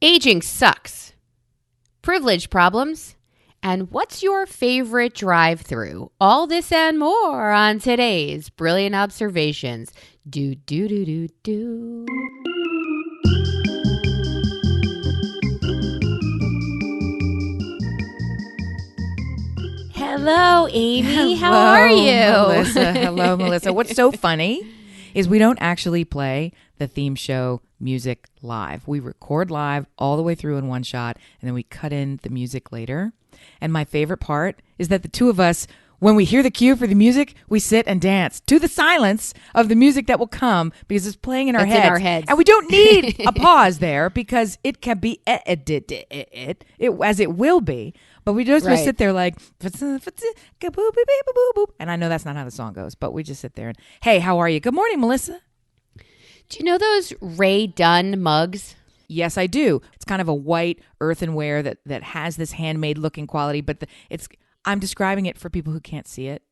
Aging sucks. Privilege problems. And what's your favorite drive-through? All this and more on today's Brilliant Observations. Do. Hello, Amy. How are you? Melissa. Hello, Melissa. What's so funny is we don't actually play the theme show music live. We record live all the way through in one shot, and then we cut in the music later. And my favorite part is that the two of us, when we hear the cue for the music, we sit and dance to the silence of the music that will come because it's playing in our heads. And we don't need a pause there because it can be edited as it will be. But we just sit there like, and I know that's not how the song goes, but we just sit there and, hey, how are you? Good morning, Melissa. Do you know those Ray Dunn mugs? Yes, I do. It's kind of a white earthenware that has this handmade looking quality, but I'm describing it for people who can't see it.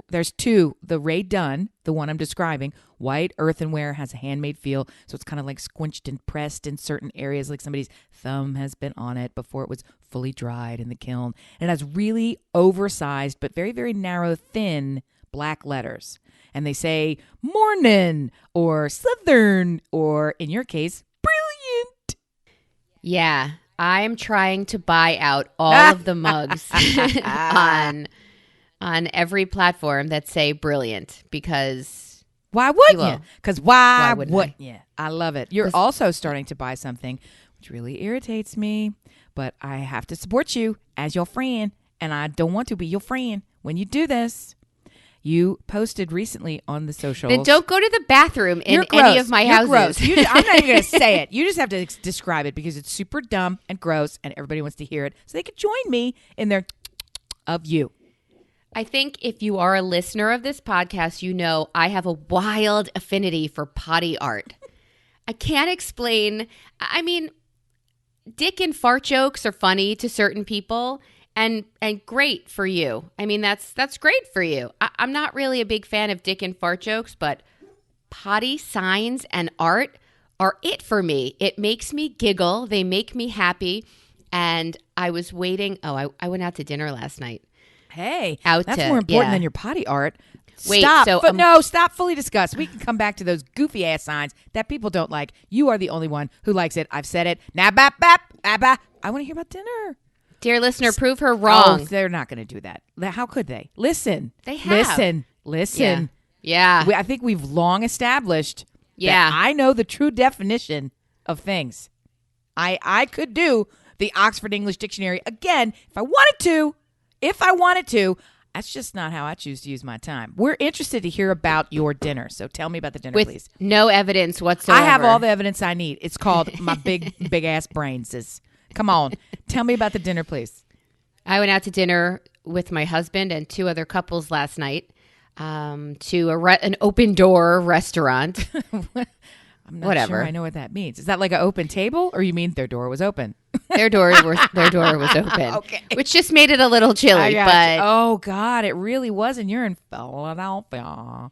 There's two. The Ray Dunn, the one I'm describing, white earthenware, has a handmade feel, so it's kind of like squinched and pressed in certain areas, like somebody's thumb has been on it before it was fully dried in the kiln. And it has really oversized but very, very narrow, thin black letters. And they say morning or southern or, in your case, brilliant. Yeah, I'm trying to buy out all of the mugs on every platform that say brilliant because... Why wouldn't you? Because why wouldn't you? I love it. You're also starting to buy something which really irritates me, but I have to support you as your friend, and I don't want to be your friend when you do this. You posted recently on the socials. Then don't go to the bathroom in any of my houses. I'm not even going to say it. You just have to describe it because it's super dumb and gross, and everybody wants to hear it, so they can join me in their of you. I think if you are a listener of this podcast, you know I have a wild affinity for potty art. I can't explain. I mean, dick and fart jokes are funny to certain people. And great for you. I mean, that's great for you. I'm not really a big fan of dick and fart jokes, but potty signs and art are it for me. It makes me giggle. They make me happy. And I was waiting. Oh, I went out to dinner last night. Hey, that's more important than your potty art. Wait, stop. so, Stop. Fully discuss. We can come back to those goofy ass signs that people don't like. You are the only one who likes it. I've said it. Now, bap, bap, abba. I want to hear about dinner. Dear listener, prove her wrong. Oh, they're not going to do that. How could they? Listen. They have. Listen. Yeah. I think we've long established that I know the true definition of things. I could do the Oxford English Dictionary again if I wanted to. That's just not how I choose to use my time. We're interested to hear about your dinner. So tell me about the dinner, please. With no evidence whatsoever. I have all the evidence I need. It's called my big ass brains. Come on. Tell me about the dinner, please. I went out to dinner with my husband and two other couples last night to an open door restaurant. I'm not sure I know what that means. Is that like an open table, or you mean their door was open? Their door was open, okay. Which just made it a little chilly. But oh God, it really was, and you're in Philadelphia.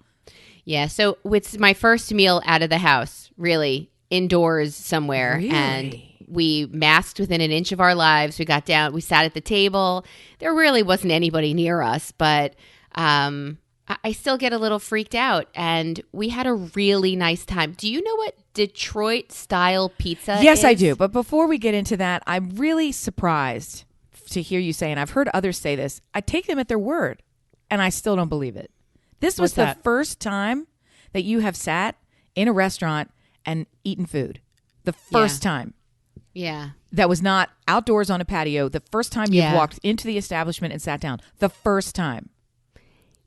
Yeah, so it's my first meal out of the house, really indoors somewhere, and we masked within an inch of our lives. We got down. We sat at the table. There really wasn't anybody near us, but I still get a little freaked out. And we had a really nice time. Do you know what Detroit-style pizza is? Yes, I do. But before we get into that, I'm really surprised to hear you say, and I've heard others say this, I take them at their word, and I still don't believe it. This was the first time that you have sat in a restaurant and eaten food. The first time. Yeah. That was not outdoors on a patio. The first time you've walked into the establishment and sat down. The first time.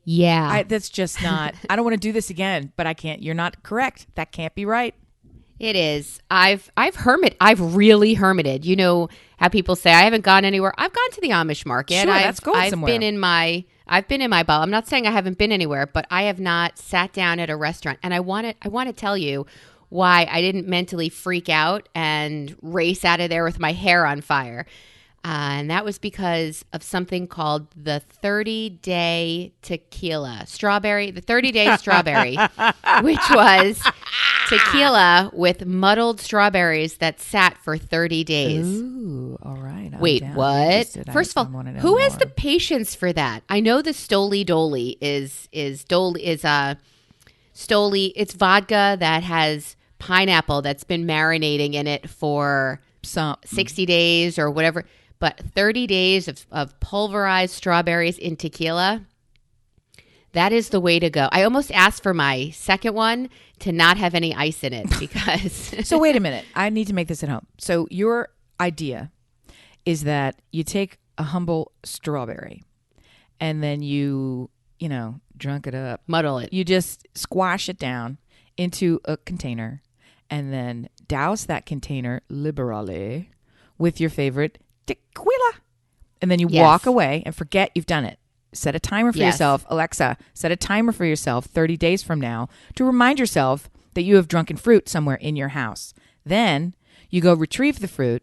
Yeah. That's just not, I don't want to do this again, but I can't. You're not correct. That can't be right. It is. I've really hermited. You know how people say I haven't gone anywhere. I've gone to the Amish market. Sure, that's going somewhere. I've been in my bubble. I'm not saying I haven't been anywhere, but I have not sat down at a restaurant. And I want to tell you why I didn't mentally freak out and race out of there with my hair on fire. And that was because of something called the 30-day tequila strawberry, the 30-day strawberry, which was tequila with muddled strawberries that sat for 30 days. Ooh, all right. Wait, what? First of all, who has the patience for that? I know the Stoli Doli is Stoli. It's vodka that has pineapple that's been marinating in it for 60 days or whatever. But 30 days of pulverized strawberries in tequila, that is the way to go. I almost asked for my second one to not have any ice in it because... So wait a minute. I need to make this at home. So your idea is that you take a humble strawberry and then you drunk it up. Muddle it. You just squash it down into a container and then douse that container liberally with your favorite tequila. And then you walk away and forget you've done it. Set a timer for yourself. Alexa, set a timer for yourself 30 days from now to remind yourself that you have drunken fruit somewhere in your house. Then you go retrieve the fruit,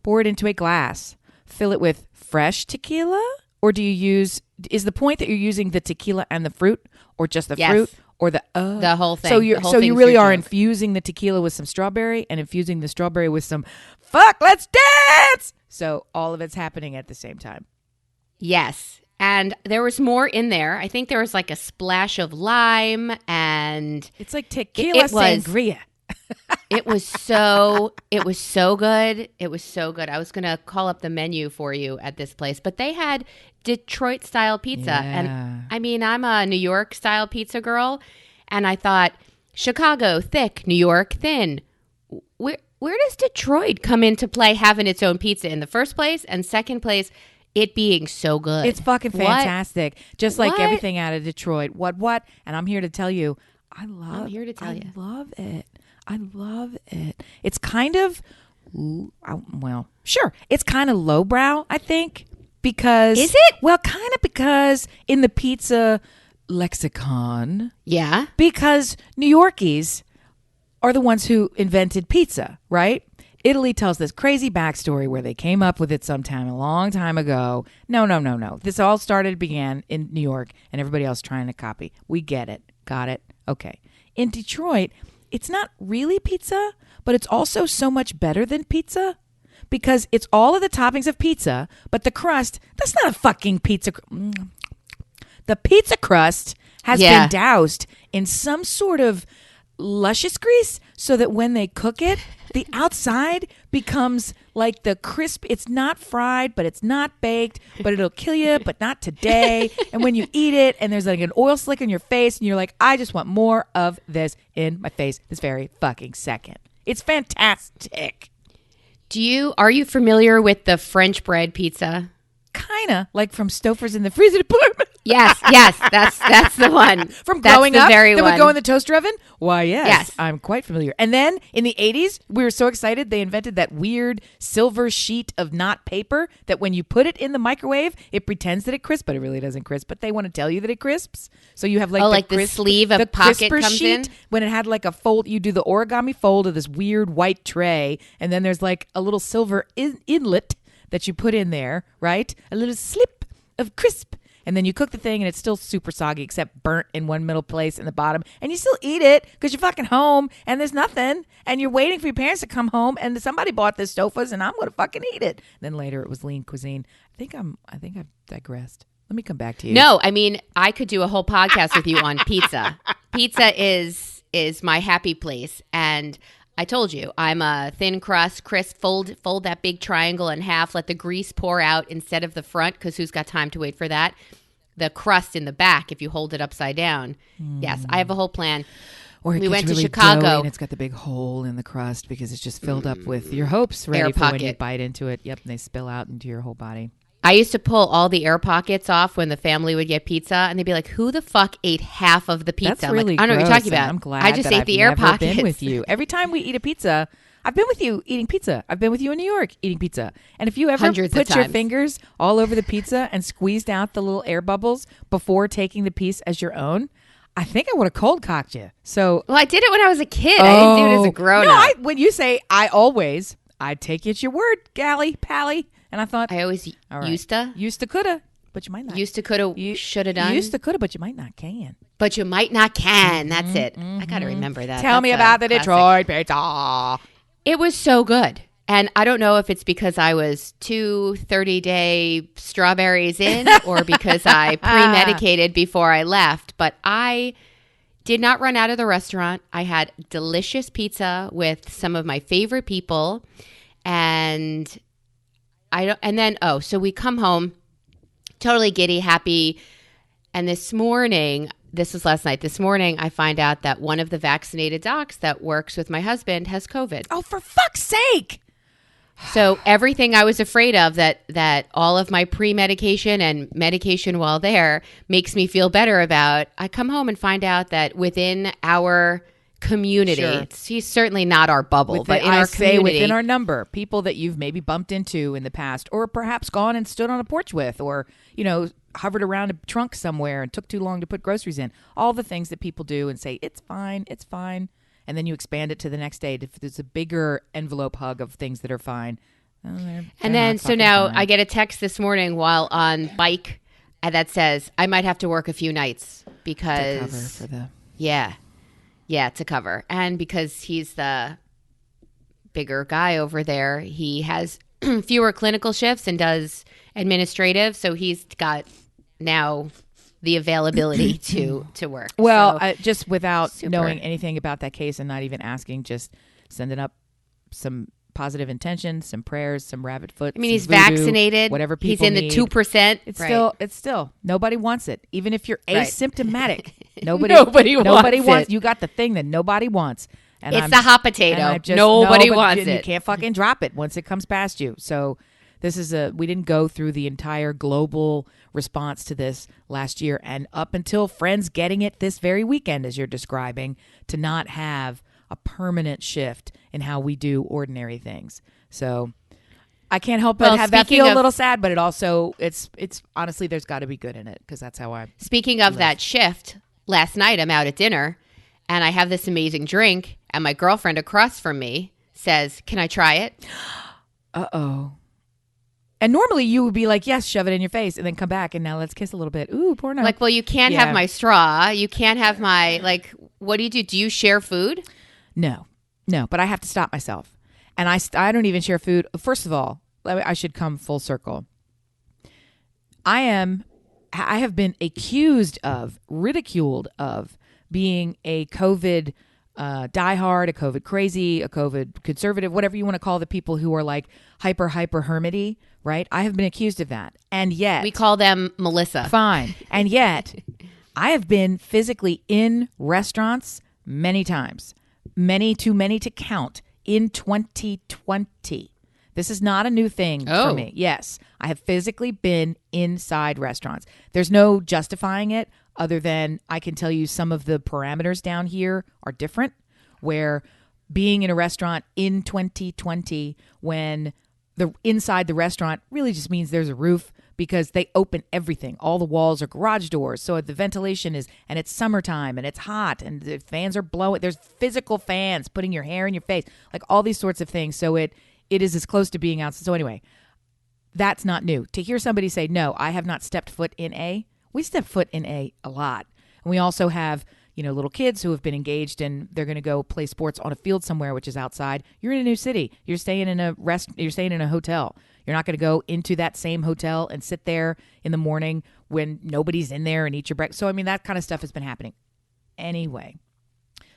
pour it into a glass, fill it with fresh tequila, or is the point that you're using the tequila and the fruit or just the fruit or the whole thing? So you really are infusing the tequila with some strawberry and infusing the strawberry with some let's dance. So all of it's happening at the same time. Yes. And there was more in there. I think there was like a splash of lime and it's like tequila sangria. It was so good. It was so good. I was going to call up the menu for you at this place, but they had Detroit style pizza. Yeah. And I mean, I'm a New York style pizza girl. And I thought Chicago thick, New York thin. Where does Detroit come into play having its own pizza in the first place? And second place, it being so good. It's fucking fantastic. Just like everything out of Detroit. What? And I'm here to tell you, I love it. I love it. It's kind of, it's kind of lowbrow, I think, because... Is it? Well, kind of because in the pizza lexicon... Yeah. Because New Yorkies are the ones who invented pizza, right? Italy tells this crazy backstory where they came up with it sometime a long time ago. No. This all began in New York and everybody else trying to copy. We get it. Got it. Okay. In Detroit, it's not really pizza, but it's also so much better than pizza because it's all of the toppings of pizza, but the crust, that's not a fucking pizza. The pizza crust has been doused in some sort of luscious grease so that when they cook it, the outside becomes like the crisp. It's not fried, but it's not baked, but it'll kill you, but not today. And when you eat it and there's like an oil slick on your face and you're like, I just want more of this in my face this very fucking second. It's fantastic. Are you familiar with the French bread pizza? Kinda like from Stouffer's in the freezer department. Yes, that's the one. From growing up, that would go in the toaster oven? Why, yes, I'm quite familiar. And then in the 80s, we were so excited, they invented that weird silver sheet of not paper that when you put it in the microwave, it pretends that it crisps, but it really doesn't crisp. But they want to tell you that it crisps. So you have like the sleeve of pocket comes sheet, in? when it had like a fold, you do the origami fold of this weird white tray, and then there's like a little silver inlet that you put in there, right? A little slip of crisp. And then you cook the thing and it's still super soggy except burnt in one middle place in the bottom. And you still eat it because you're fucking home and there's nothing. And you're waiting for your parents to come home and somebody bought this Stouffer's and I'm going to fucking eat it. Then later it was lean cuisine. I think I've digressed. Let me come back to you. No, I mean, I could do a whole podcast with you on pizza. Pizza is my happy place. And I told you, I'm a thin crust, crisp, fold that big triangle in half, let the grease pour out instead of the front, because who's got time to wait for that? The crust in the back, if you hold it upside down. Yes, I have a whole plan. Or we went really to Chicago. And it's got the big hole in the crust because it's just filled up with your hopes ready for when you bite into it. Yep, and they spill out into your whole body. I used to pull all the air pockets off when the family would get pizza, and they'd be like, "Who the fuck ate half of the pizza?" That's really I don't know what you're talking about. I'm glad I just ate the air pockets. Been with you. Every time we eat a pizza, I've been with you eating pizza. I've been with you in New York eating pizza. And if you ever put your fingers all over the pizza and squeezed out the little air bubbles before taking the piece as your own, I think I would have cold cocked you. So, well, I did it when I was a kid. I didn't do it as a grown up. When you say I take you at your word, gally, pally. And I thought, I always used to. Used to, coulda. but you might not. Used to, coulda, shoulda done. Used to, coulda, but you might not can. But you might not can. That's it. I got to remember that. Tell me about the Detroit pizza. It was so good. And I don't know if it's because I was 2 30-day strawberries in or because I pre-medicated before I left, but I did not run out of the restaurant. I had delicious pizza with some of my favorite people. And so we come home totally giddy, happy. And this morning, this was last night, this morning I find out that one of the vaccinated docs that works with my husband has COVID. Oh, for fuck's sake. So everything I was afraid of, that all of my pre-medication and medication while there makes me feel better about, I come home and find out that within our community, he's certainly not our bubble, but in our community. Within our number, people that you've maybe bumped into in the past or perhaps gone and stood on a porch with or, hovered around a trunk somewhere and took too long to put groceries in. All the things that people do and say, it's fine. And then you expand it to the next day. If there's a bigger envelope hug of things that are fine. So now I get a text this morning while on bike that says I might have to work a few nights because to cover for the to cover, and because he's the bigger guy over there, he has fewer clinical shifts and does administrative, so he's got now the availability to work. Well, so, just without knowing anything about that case and not even asking, just sending up some positive intentions, some prayers, some rabbit foot. I mean, he's voodoo, vaccinated. Whatever people he's in need. The 2%. It's still nobody wants it. Even if you're asymptomatic, nobody wants. You got the thing that nobody wants. And it's the hot potato. Nobody wants it. You can't fucking drop it once it comes past you. So this is we didn't go through the entire global response to this last year, and up until Friends getting it this very weekend, as you're describing, to not have a permanent shift in how we do ordinary things. So I can't help but have that feel a little sad, but it also it's honestly there's got to be good in it because that's how I. Speaking of that shift, last night I'm out at dinner, and I have this amazing drink, and my girlfriend across from me says, "Can I try it?" Uh-oh. And normally you would be like, yes, shove it in your face, and then come back, and now let's kiss a little bit. Ooh, porno. Like, well, you can't have my straw. You can't have my, like, what do you do? Do you share food? No, but I have to stop myself. And I don't even share food. First of all, I should come full circle. I have been accused of, ridiculed of, being a COVID diehard, a COVID crazy, a COVID conservative, whatever you want to call the people who are like hyper hermity, right? I have been accused of that. And yet... We call them Melissa. Fine. And yet, I have been physically in restaurants many times. Too many to count in 2020. This is not a new thing for me. Yes, I have physically been inside restaurants. There's no justifying it other than I can tell you some of the parameters down here are different, where being in a restaurant in 2020 when the inside the restaurant really just means there's a roof because they open everything. All the walls are garage doors. So the ventilation is, and it's summertime and it's hot and the fans are blowing. There's physical fans putting your hair in your face, like all these sorts of things. So it is as close to being outside. So anyway, that's not new. To hear somebody say, no, I have not stepped foot in we step foot in a lot. And we also have, little kids who have been engaged and they're going to go play sports on a field somewhere, which is outside. You're in a new city. You're staying in a hotel. You're not going to go into that same hotel and sit there in the morning when nobody's in there and eat your breakfast. So, that kind of stuff has been happening. Anyway,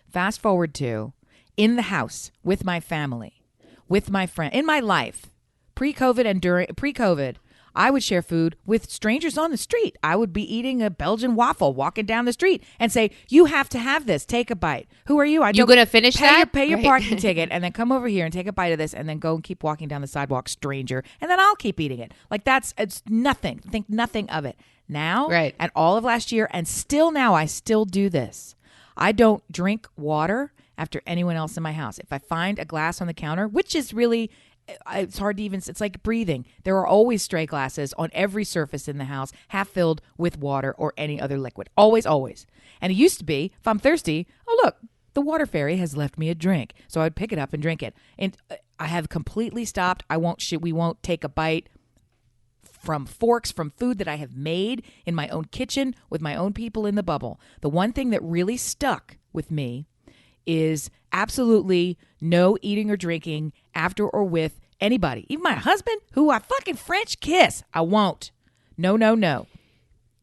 fast forward to in the house with my family, with my friend, in my life, pre-COVID and pre-COVID, I would share food with strangers on the street. I would be eating a Belgian waffle, walking down the street and say, you have to have this. Take a bite. Who are you? You're going to finish that? Pay your parking ticket and then come over here and take a bite of this and then go and keep walking down the sidewalk, stranger. And then I'll keep eating it. Like it's nothing. Think nothing of it. Now, and all of last year, and still now, I still do this. I don't drink water after anyone else in my house. If I find a glass on the counter, which is really... it's hard to even, it's like breathing. There are always stray glasses on every surface in the house, half filled with water or any other liquid. Always, always. And it used to be, if I'm thirsty, oh, look, the water fairy has left me a drink. So I'd pick it up and drink it. And I have completely stopped. We won't take a bite from forks, from food that I have made in my own kitchen with my own people in the bubble. The one thing that really stuck with me is absolutely no eating or drinking after or with anybody. Even my husband, who I fucking French kiss. I won't. No, no, no.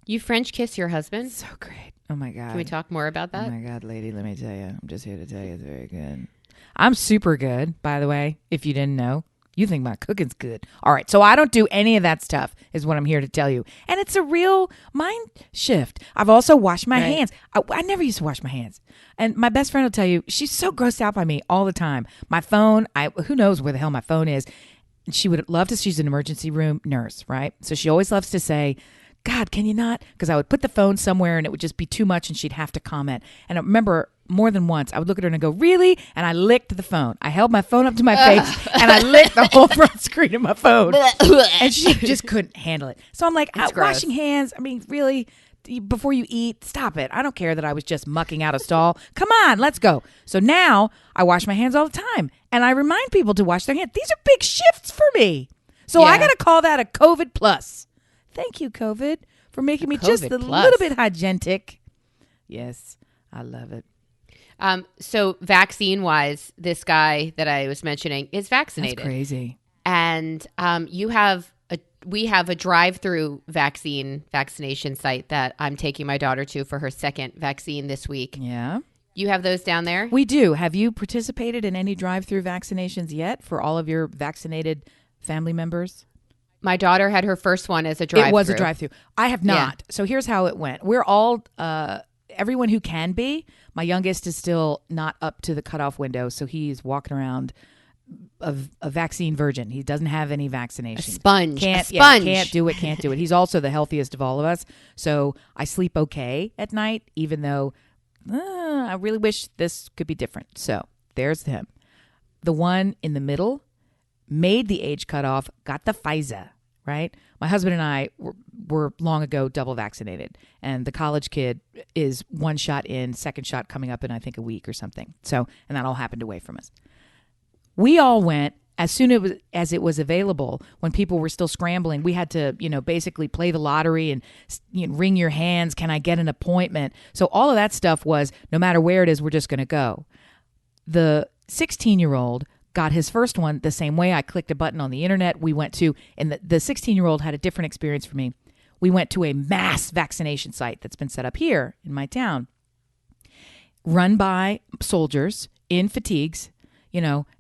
You French kiss your husband? So great. Oh, my God. Can we talk more about that? Oh, my God, lady, let me tell you. I'm just here to tell you it's very good. I'm super good, by the way, if you didn't know. You think my cooking's good. All right, so I don't do any of that stuff is what I'm here to tell you. And it's a real mind shift. I've also washed my hands. I never used to wash my hands. And my best friend will tell you, she's so grossed out by me all the time. My phone, who knows where the hell my phone is. She would love to, she's an emergency room nurse, right? So she always loves to say, God, can you not? Because I would put the phone somewhere and it would just be too much and she'd have to comment. And I remember more than once, I would look at her and go, really? And I licked the phone. I held my phone up to my face and I licked the whole front screen of my phone. And she just couldn't handle it. So I'm like, washing hands, I mean, really? Before you eat, stop it. I don't care that I was just mucking out a stall. Come on, let's go. So now I wash my hands all the time. And I remind people to wash their hands. These are big shifts for me. So I got to call that a COVID plus. Thank you, COVID, for making me just a little bit hygienic. Yes, I love it. So vaccine-wise, this guy that I was mentioning is vaccinated. That's crazy. And we have a drive-through vaccination site that I'm taking my daughter to for her second vaccine this week. Yeah. You have those down there? We do. Have you participated in any drive-through vaccinations yet for all of your vaccinated family members? My daughter had her first one as a drive-through. It was a drive-through. I have not. Yeah. So here's how it went. We're all, everyone who can be. My youngest is still not up to the cutoff window, so he's walking around a vaccine virgin. He doesn't have any vaccination. A sponge. Can't do it. He's also the healthiest of all of us. So I sleep okay at night, even though I really wish this could be different. So there's him. The one in the middle made the age cutoff, got the Pfizer, right? My husband and I were long ago double vaccinated, and the college kid is one shot in, second shot coming up in, I think, a week or something. So, and that all happened away from us. We all went as soon as it was available. When people were still scrambling, we had to, basically play the lottery and wring your hands. Can I get an appointment? So all of that stuff was, no matter where it is, we're just going to go. The 16-year-old got his first one the same way. I clicked a button on the internet. We went to, and the 16-year-old had a different experience for me. We went to a mass vaccination site that's been set up here in my town, run by soldiers in fatigues,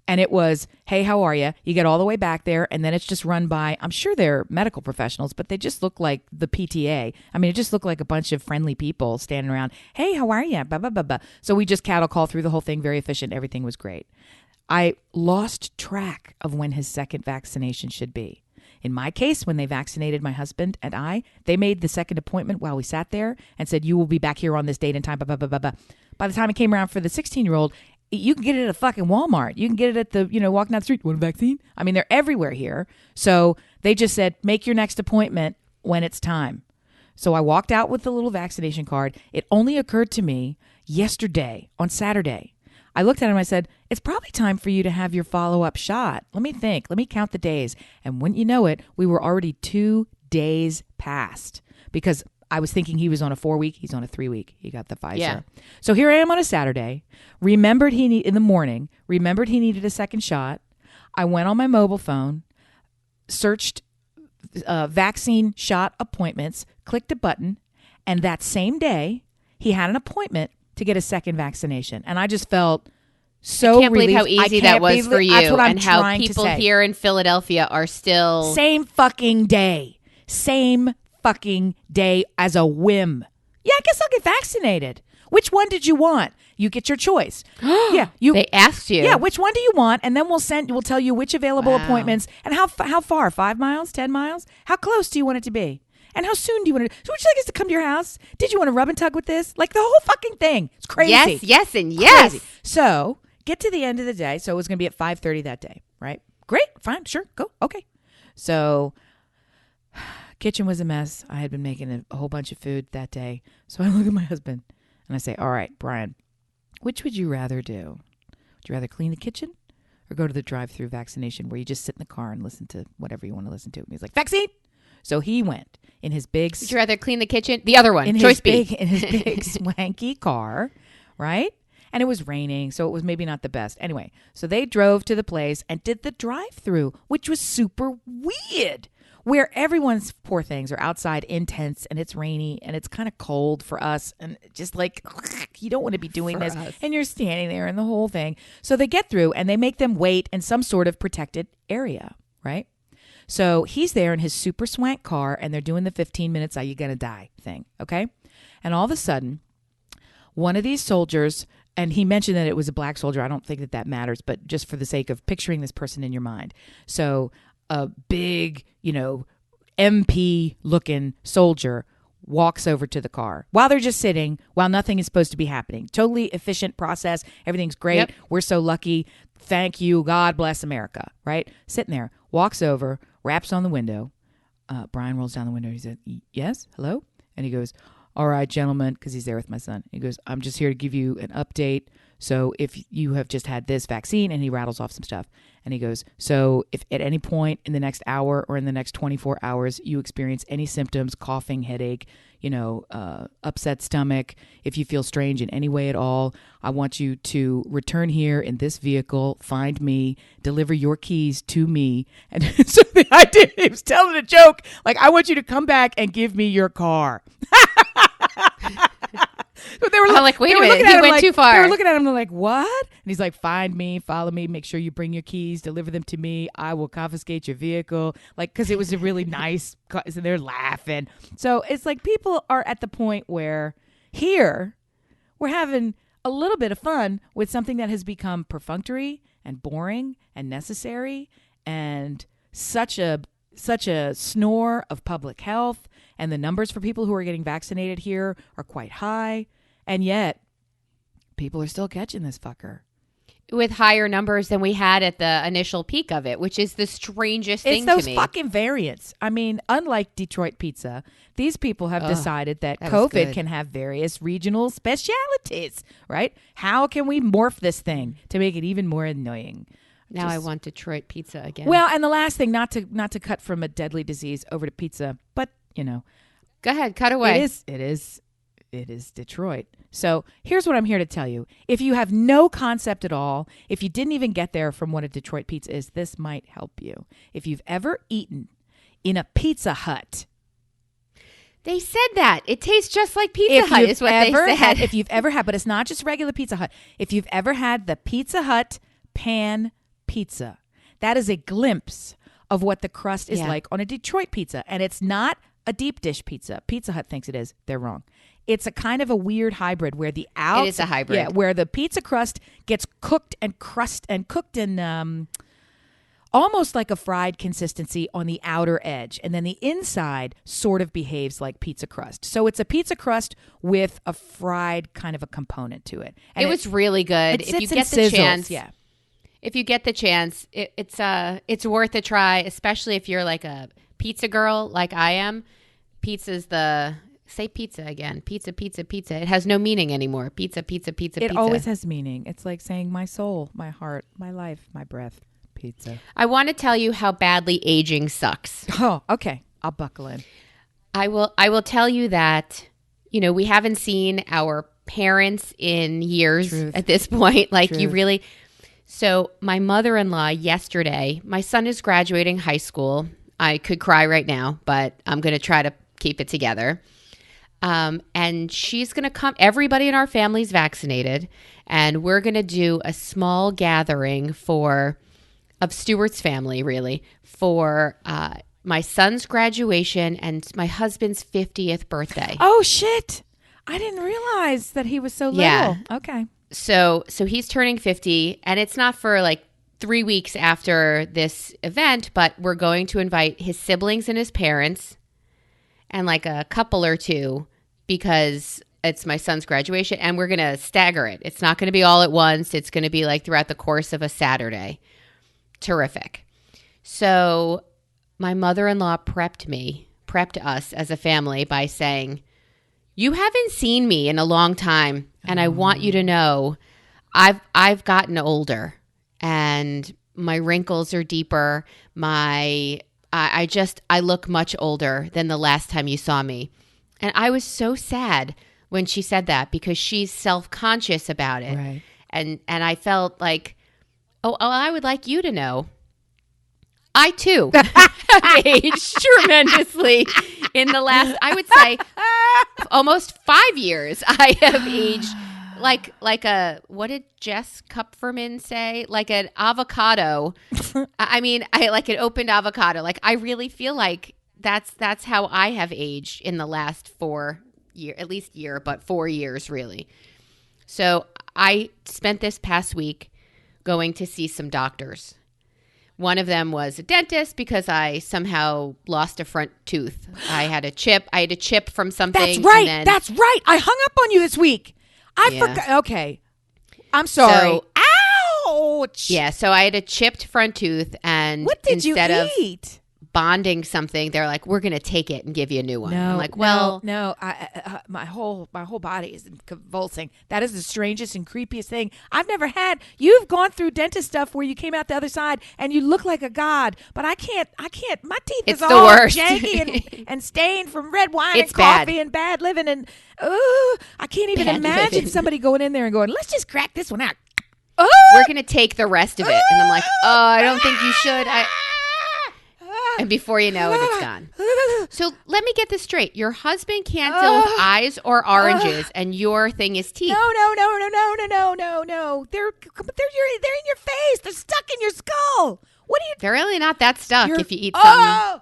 and it was, hey, how are you? You get all the way back there, and then it's just run by, I'm sure they're medical professionals, but they just look like the PTA. I mean, it just looked like a bunch of friendly people standing around. Hey, how are you? Blah, blah, blah, blah. So we just cattle call through the whole thing. Very efficient. Everything was great. I lost track of when his second vaccination should be. In my case, when they vaccinated my husband and I, they made the second appointment while we sat there and said, you will be back here on this date and time, blah, blah, blah, blah, blah. By the time it came around for the 16-year-old, you can get it at a fucking Walmart. You can get it at the, walking down the street. Want a vaccine? I mean, they're everywhere here. So they just said, make your next appointment when it's time. So I walked out with the little vaccination card. It only occurred to me yesterday on Saturday. I looked at him and I said, it's probably time for you to have your follow-up shot. Let me think. Let me count the days. And wouldn't you know it, we were already 2 days past because I was thinking he was on a 4-week. He's on a 3-week. He got the Pfizer. Yeah. So here I am on a Saturday. In the morning, remembered he needed a second shot. I went on my mobile phone, searched vaccine shot appointments, clicked a button, and that same day, he had an appointment to get a second vaccination. And I just felt so I can't relieved. believe how easy that was for you. That's what I'm and how trying people to say. here in Philadelphia are still... Same fucking day. Same fucking day as a whim. Yeah, I guess I'll get vaccinated. Which one did you want? You get your choice. Yeah, they asked you. Yeah, which one do you want? And then we'll tell you which available appointments and how far. 5 miles? 10 miles? How close do you want it to be? And how soon do you want to? So would you like us to come to your house? Did you want to rub and tug with this? Like the whole fucking thing. It's crazy. Yes, and yes. Crazy. So get to the end of the day. So it was going to be at 5:30 that day, right? Great, fine, sure, go, okay. So kitchen was a mess. I had been making a whole bunch of food that day. So I look at my husband and I say, "All right, Brian, which would you rather do? Would you rather clean the kitchen or go to the drive-through vaccination where you just sit in the car and listen to whatever you want to listen to?" And he's like, "Vaccine." So he went in his big... Would you rather clean the kitchen? The other one. In Choice B. In his big swanky car, right? And it was raining, so it was maybe not the best. Anyway, so they drove to the place and did the drive-through, which was super weird, where everyone's poor things are outside in tents and it's rainy and it's kind of cold for us. And just like, you don't want to be doing this. And you're standing there and the whole thing. So they get through and they make them wait in some sort of protected area, right? So he's there in his super swank car and they're doing the 15 minutes, are you going to die thing, okay? And all of a sudden, one of these soldiers... And he mentioned that it was a black soldier. I don't think that that matters, but just for the sake of picturing this person in your mind. So a big, MP-looking soldier walks over to the car while they're just sitting, while nothing is supposed to be happening. Totally efficient process. Everything's great. Yep. We're so lucky. Thank you. God bless America, right? Sitting there, walks over, raps on the window. Brian rolls down the window. He said, yes, hello? And he goes... All right, gentlemen, because he's there with my son. He goes, I'm just here to give you an update. So if you have just had this vaccine, and he rattles off some stuff. And he goes, so if at any point in the next hour or in the next 24 hours, you experience any symptoms, coughing, headache, upset stomach, if you feel strange in any way at all, I want you to return here in this vehicle, find me, deliver your keys to me. And so the idea, he was telling a joke, like, I want you to come back and give me your car. But they were like, wait a minute, he went too far. They were looking at him like, what? And he's like, find me, follow me, make sure you bring your keys, deliver them to me. I will confiscate your vehicle. Like, because it was a really nice, and they're laughing. So it's like people are at the point where here we're having a little bit of fun with something that has become perfunctory and boring and necessary and such a snore of public health. And the numbers for people who are getting vaccinated here are quite high. And yet, people are still catching this fucker. With higher numbers than we had at the initial peak of it, which is the strangest thing to me. It's those fucking variants. I mean, unlike Detroit pizza, these people have decided that COVID can have various regional specialities, right? How can we morph this thing to make it even more annoying? Now I want Detroit pizza again. Well, and the last thing, not to cut from a deadly disease over to pizza, but, Go ahead, cut away. It is Detroit. So here's what I'm here to tell you. If you have no concept at all, if you didn't even get there from what a Detroit pizza is, this might help you. If you've ever eaten in a Pizza Hut. They said that. It tastes just like Pizza Hut is what they said. If you've ever had, but it's not just regular Pizza Hut. If you've ever had the Pizza Hut pan pizza, that is a glimpse of what the crust is like on a Detroit pizza. And it's not a deep dish pizza. Pizza Hut thinks it is. They're wrong. It's a kind of a weird hybrid where the it is a hybrid. Yeah, where the pizza crust gets cooked in almost like a fried consistency on the outer edge, and then the inside sort of behaves like pizza crust. So it's a pizza crust with a fried kind of a component to it. And it was really good. If you get the chance, if you get the chance, it's worth a try, especially if you're like a pizza girl like I am. Say pizza again. Pizza, pizza, pizza. It has no meaning anymore. Pizza, pizza, pizza, pizza. It always has meaning. It's like saying my soul, my heart, my life, my breath. Pizza. I want to tell you how badly aging sucks. Oh, okay. I'll buckle in. I will tell you that, we haven't seen our parents in years at this point. Like you really. So my mother-in-law yesterday, my son is graduating high school. I could cry right now, but I'm going to try to keep it together. And she's going to come. Everybody in our family's vaccinated, and we're going to do a small gathering of Stuart's family, really, for my son's graduation and my husband's 50th birthday. Oh, shit. I didn't realize that he was so little. Yeah. Okay. So he's turning 50, and it's not for like 3 weeks after this event, but we're going to invite his siblings and his parents and like a couple or two because it's my son's graduation, and we're going to stagger it. It's not going to be all at once. It's going to be like throughout the course of a Saturday. Terrific. So my mother-in-law prepped us as a family by saying, you haven't seen me in a long time, and I want you to know I've gotten older, and my wrinkles are deeper. I I look much older than the last time you saw me. And I was so sad when she said that because she's self-conscious about it. Right. And I felt like, I would like you to know. I, too, have aged tremendously in the last, I would say, almost 5 years. I have aged like a, what did Jess Kupferman say? Like an avocado. I mean, I like an opened avocado. Like, I really feel like that's how I have aged in the last 4 years, at least year, but 4 years, really. So I spent this past week going to see some doctors. One of them was a dentist because I somehow lost a front tooth. I had a chip from something. That's right. That's right. I hung up on you this week. I forgot. Okay. I'm sorry. Ouch. Yeah. So I had a chipped front tooth, and what did you eat? Bonding something, they're like, we're going to take it and give you a new one. No, I'm like, well, no, my whole body is convulsing. That is the strangest and creepiest thing I've never had. You've gone through dentist stuff where you came out the other side and you look like a god, but I can't. My teeth it's is the all worst. janky and stained from red wine it's and coffee bad. and bad living, and I can't even Bad imagine living. somebody going in there and going, let's just crack this one out. We're going to take the rest of it. And I'm like, I don't think you should. And before you know it, it's gone. So let me get this straight. Your husband can't deal with eyes or oranges, and your thing is teeth. No. They're in your face. They're stuck in your skull. What are you? They're really not that stuck if you eat something.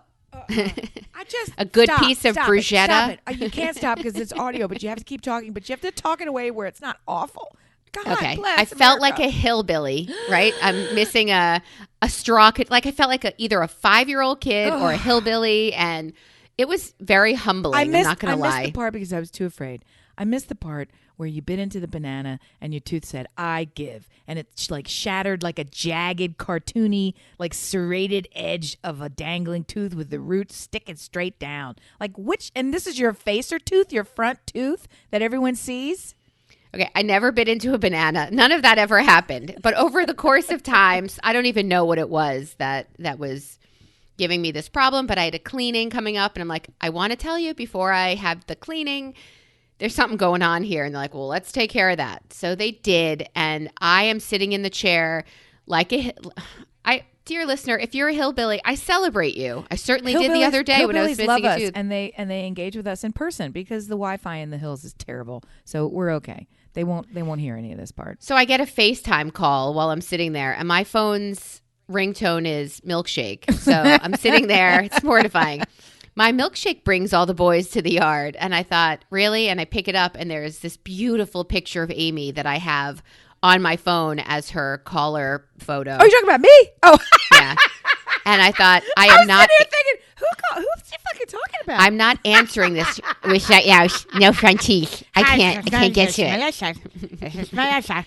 I just a good piece of bruschetta. Stop it. You can't stop because it's audio, but you have to keep talking. But you have to talk in a way where it's not awful. God okay. bless I felt America. like a hillbilly, right? I'm missing a straw. Like I felt like either a 5-year-old kid or a hillbilly, and it was very humbling. I'm not going to lie. I missed the part because I was too afraid. I missed the part where you bit into the banana and your tooth said, I give. And it's like shattered like a jagged, cartoony, like serrated edge of a dangling tooth with the roots sticking straight down. Like and this is your facer tooth, your front tooth that everyone sees? Okay, I never bit into a banana. None of that ever happened. But over the course of times, I don't even know what it was that was giving me this problem. But I had a cleaning coming up, and I'm like, I want to tell you before I have the cleaning, there's something going on here. And they're like, well, let's take care of that. So they did, and I am sitting in the chair like dear listener, if you're a hillbilly, I celebrate you. I certainly did the other day when I was missing a tooth. And they engage with us in person because the Wi-Fi in the hills is terrible. So we're okay. They won't hear any of this part. So I get a FaceTime call while I'm sitting there, and my phone's ringtone is milkshake. So I'm sitting there. It's mortifying. My milkshake brings all the boys to the yard. And I thought, really? And I pick it up, and there's this beautiful picture of Amy that I have on my phone as her caller photo. Oh, you're talking about me? Oh. Yeah. And I thought, I am not. Sitting here thinking, who's she fucking talking about? I'm not answering this with no front teeth. I can't get to it.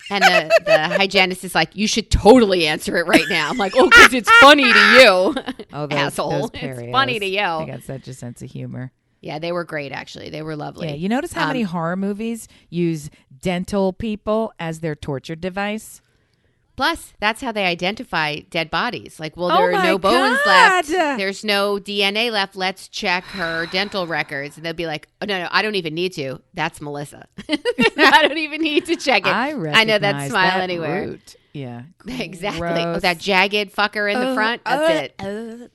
And the hygienist is like, you should totally answer it right now. I'm like, because it's funny to you, asshole. It's funny to you. I got such a sense of humor. Yeah, they were great, actually. They were lovely. Yeah, you notice how many horror movies use dental people as their torture device? Plus, that's how they identify dead bodies. Like, well, there are no bones left. There's no DNA left. Let's check her dental records. And they'll be like, oh, no, I don't even need to. That's Melissa. I don't even need to check it. I know that smile anywhere. Root. Yeah. Exactly. Gross. Oh, that jagged fucker in the front. That's it.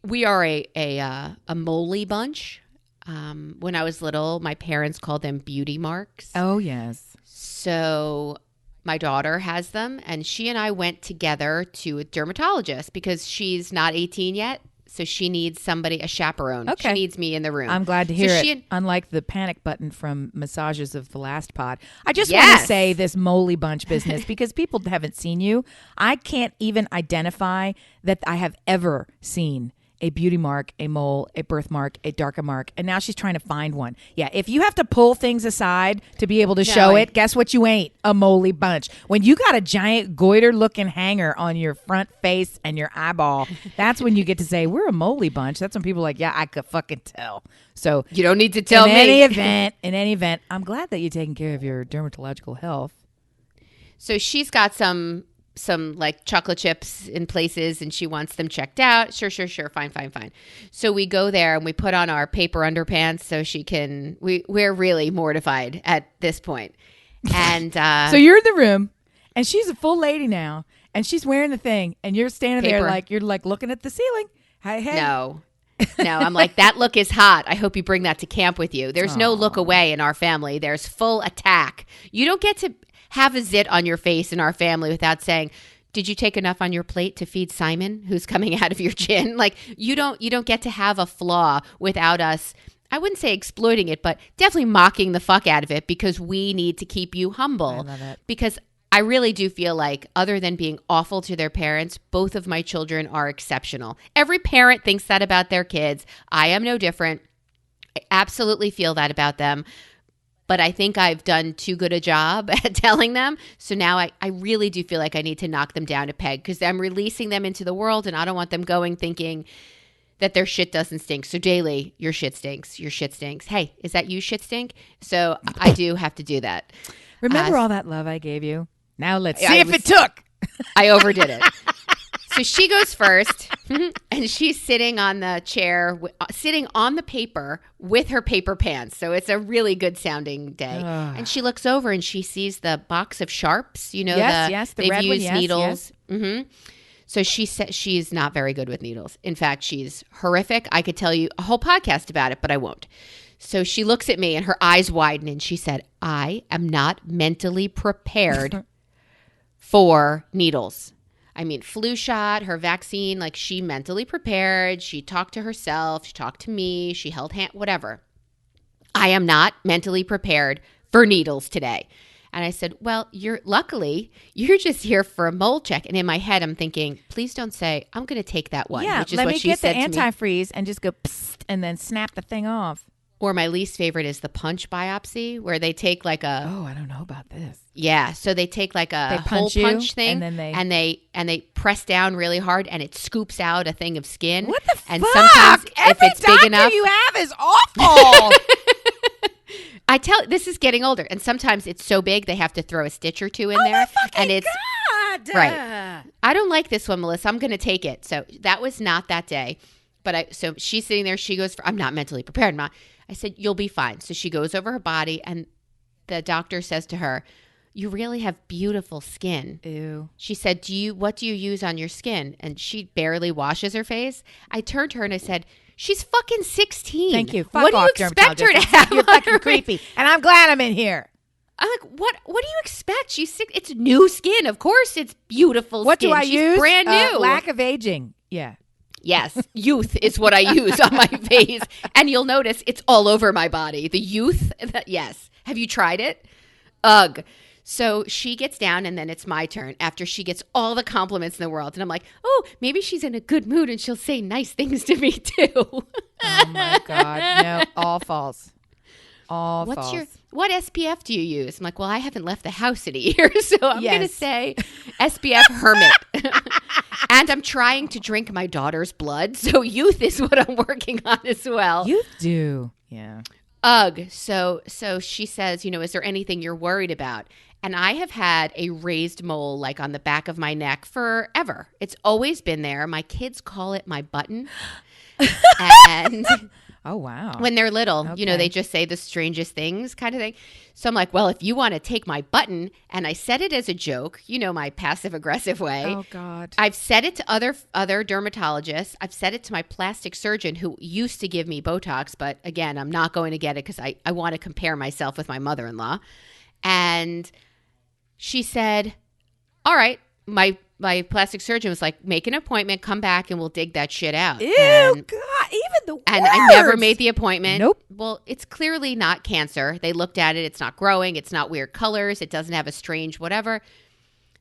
We are a moly bunch. When I was little, my parents called them beauty marks. Oh, yes. So my daughter has them, and she and I went together to a dermatologist because she's not 18 yet. So she needs a chaperone. Okay. She needs me in the room. I'm glad to hear it. Unlike the panic button from massages of the last pod. I just want to say this moly bunch business because people haven't seen you. I can't even identify that I have ever seen a beauty mark, a mole, a birthmark, a darker mark, and now she's trying to find one. Yeah, if you have to pull things aside to be able to show it, guess what you ain't? A moly bunch. When you got a giant goiter-looking hanger on your front face and your eyeball, that's when you get to say, we're a moly bunch. That's when people are like, yeah, I could fucking tell. So you don't need to tell me. In any event, I'm glad that you're taking care of your dermatological health. So she's got some some like chocolate chips in places and she wants them checked out. Sure. Fine. So we go there and we put on our paper underpants so she can, we're really mortified at this point. And so you're in the room and she's a full lady now and she's wearing the thing and you're standing paper. there like, you're like looking at the ceiling. Hey. No, I'm like, that look is hot. I hope you bring that to camp with you. There's no look away in our family. There's full attack. You don't get to have a zit on your face in our family without saying, did you take enough on your plate to feed Simon who's coming out of your chin? Like you don't get to have a flaw without us. I wouldn't say exploiting it, but definitely mocking the fuck out of it because we need to keep you humble. I love it. Because I really do feel like other than being awful to their parents, both of my children are exceptional. Every parent thinks that about their kids. I am no different. I absolutely feel that about them. But I think I've done too good a job at telling them. So now I really do feel like I need to knock them down a peg because I'm releasing them into the world and I don't want them going thinking that their shit doesn't stink. So daily, your shit stinks. Your shit stinks. Hey, is that you shit stink? So I do have to do that. Remember all that love I gave you? Now let's see if it took. I overdid it. So she goes first, and she's sitting on the chair, sitting on the paper with her paper pants. So it's a really good sounding day. And she looks over and she sees the box of sharps. You know, the they've red used one, needles. Mm-hmm. So she said she's not very good with needles. In fact, she's horrific. I could tell you a whole podcast about it, but I won't. So she looks at me and her eyes widen and she said, I am not mentally prepared for needles. I mean, flu shot, her vaccine, like she mentally prepared. She talked to herself. She talked to me. She held hand, whatever. I am not mentally prepared for needles today. And I said, well, luckily, you're just here for a mole check. And in my head, I'm thinking, please don't say, I'm going to take that one. Yeah, which is let what me she get the said to me. antifreeze and just go psst and then snap the thing off. Or my least favorite is the punch biopsy where they take like a... Oh, I don't know about this. Yeah, so they take like a hole punch punch thing and then they press down really hard and it scoops out a thing of skin. What the and fuck? Sometimes Every if it's big enough, you have is awful. this is getting older, and sometimes it's so big they have to throw a stitch or two in there, my fucking and it's God. right. I don't like this one, Melissa. I'm going to take it. So that was not that day, but so she's sitting there. She goes, I'm not mentally prepared, Ma. I said, you'll be fine. So she goes over her body, and the doctor says to her, you really have beautiful skin. Ew. She said, what do you use on your skin? And she barely washes her face. I turned to her and I said, she's fucking 16. Thank you. What do you expect her to have? You're fucking creepy. And I'm glad I'm in here. I'm like, what do you expect? She's sick. It's new skin. Of course it's beautiful What skin. do I She's use? Brand new. Lack of aging. Yeah. Yes, youth is what I use on my face. And you'll notice it's all over my body. The youth, yes. Have you tried it? Ugh. So she gets down and then it's my turn after she gets all the compliments in the world. And I'm like, oh, maybe she's in a good mood and she'll say nice things to me too. Oh my God. No, all false. All false. What SPF do you use? I'm like, well, I haven't left the house in a year, so I'm going to say SPF Hermit. And I'm trying to drink my daughter's blood, so youth is what I'm working on as well. Youth do. Yeah. Ugh. So she says, is there anything you're worried about? And I have had a raised mole like on the back of my neck forever. It's always been there. My kids call it my button. And oh, wow. when they're little, Okay. they just say the strangest things kind of thing. So I'm like, well, if you want to take my button, and I said it as a joke, my passive aggressive way. Oh, God. I've said it to other dermatologists. I've said it to my plastic surgeon who used to give me Botox. But again, I'm not going to get it because I want to compare myself with my mother-in-law. And she said, all right, my plastic surgeon was like, make an appointment, come back, and we'll dig that shit out. Ew, and, God, even the words. And I never made the appointment. Nope. Well, it's clearly not cancer. They looked at it. It's not growing. It's not weird colors. It doesn't have a strange whatever.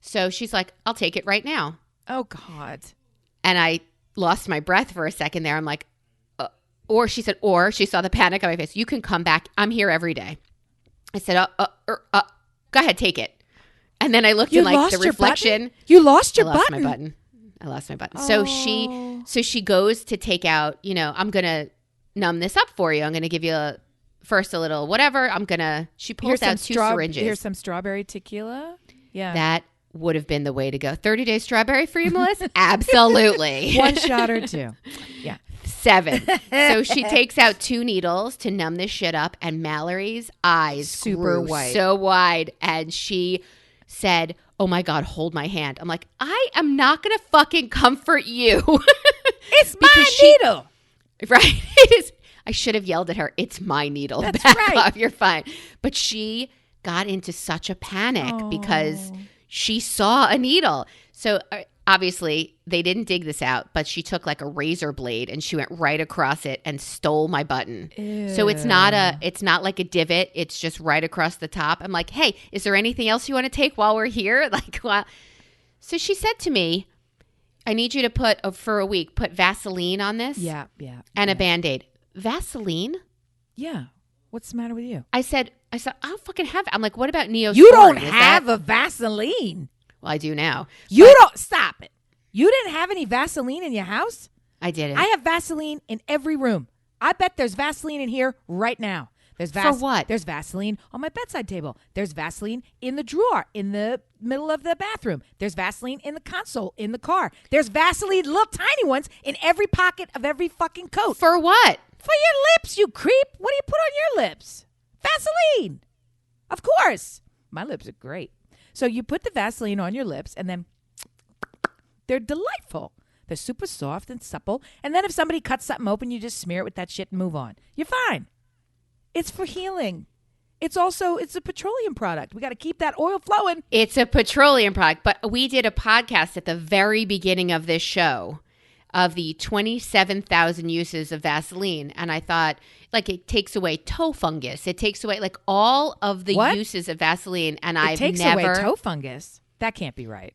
So she's like, I'll take it right now. Oh, God. And I lost my breath for a second there. I'm like, she saw the panic on my face. You can come back. I'm here every day. I said, go ahead, take it. And then I looked in like the reflection. You lost your button? I lost my button. Oh. So she goes to take out, I'm going to numb this up for you. I'm going to give you first a little whatever. She pulls out two syringes. Here's some strawberry tequila. Yeah. That would have been the way to go. 30-day strawberry for you, Melissa? Absolutely. 1 shot or 2. Yeah. 7. So she takes out 2 needles to numb this shit up, and Mallory's eyes Super grew white. so wide, and she said, "Oh my God, hold my hand." I'm like, I am not going to fucking comfort you. It's my needle. Right. It is. I should have yelled at her. It's my needle. That's Back right. off. You're fine. But she got into such a panic because she saw a needle. So obviously they didn't dig this out, but she took like a razor blade and she went right across it and stole my button. Ew. So it's not like a divot. It's just right across the top. I'm like, hey, is there anything else you want to take while we're here? So she said to me, I need you to put for a week, put Vaseline on this. Yeah. And a Band-Aid. Vaseline? Yeah. What's the matter with you? I said, I don't fucking have it. I'm like, what about Neosporin? You don't have a Vaseline. Well, I do now. You don't. Stop it. You didn't have any Vaseline in your house? I didn't. I have Vaseline in every room. I bet there's Vaseline in here right now. For what? There's Vaseline on my bedside table. There's Vaseline in the drawer in the middle of the bathroom. There's Vaseline in the console in the car. There's Vaseline, little tiny ones, in every pocket of every fucking coat. For what? For your lips, you creep. What do you put on your lips? Vaseline. Of course. My lips are great. So you put the Vaseline on your lips, and then they're delightful. They're super soft and supple. And then if somebody cuts something open, you just smear it with that shit and move on. You're fine. It's for healing. It's a petroleum product. We got to keep that oil flowing. It's a petroleum product. But we did a podcast at the very beginning of this show of the 27,000 uses of Vaseline. And I thought, like, it takes away toe fungus. It takes away, like, all of the uses of Vaseline. And It takes away toe fungus. That can't be right.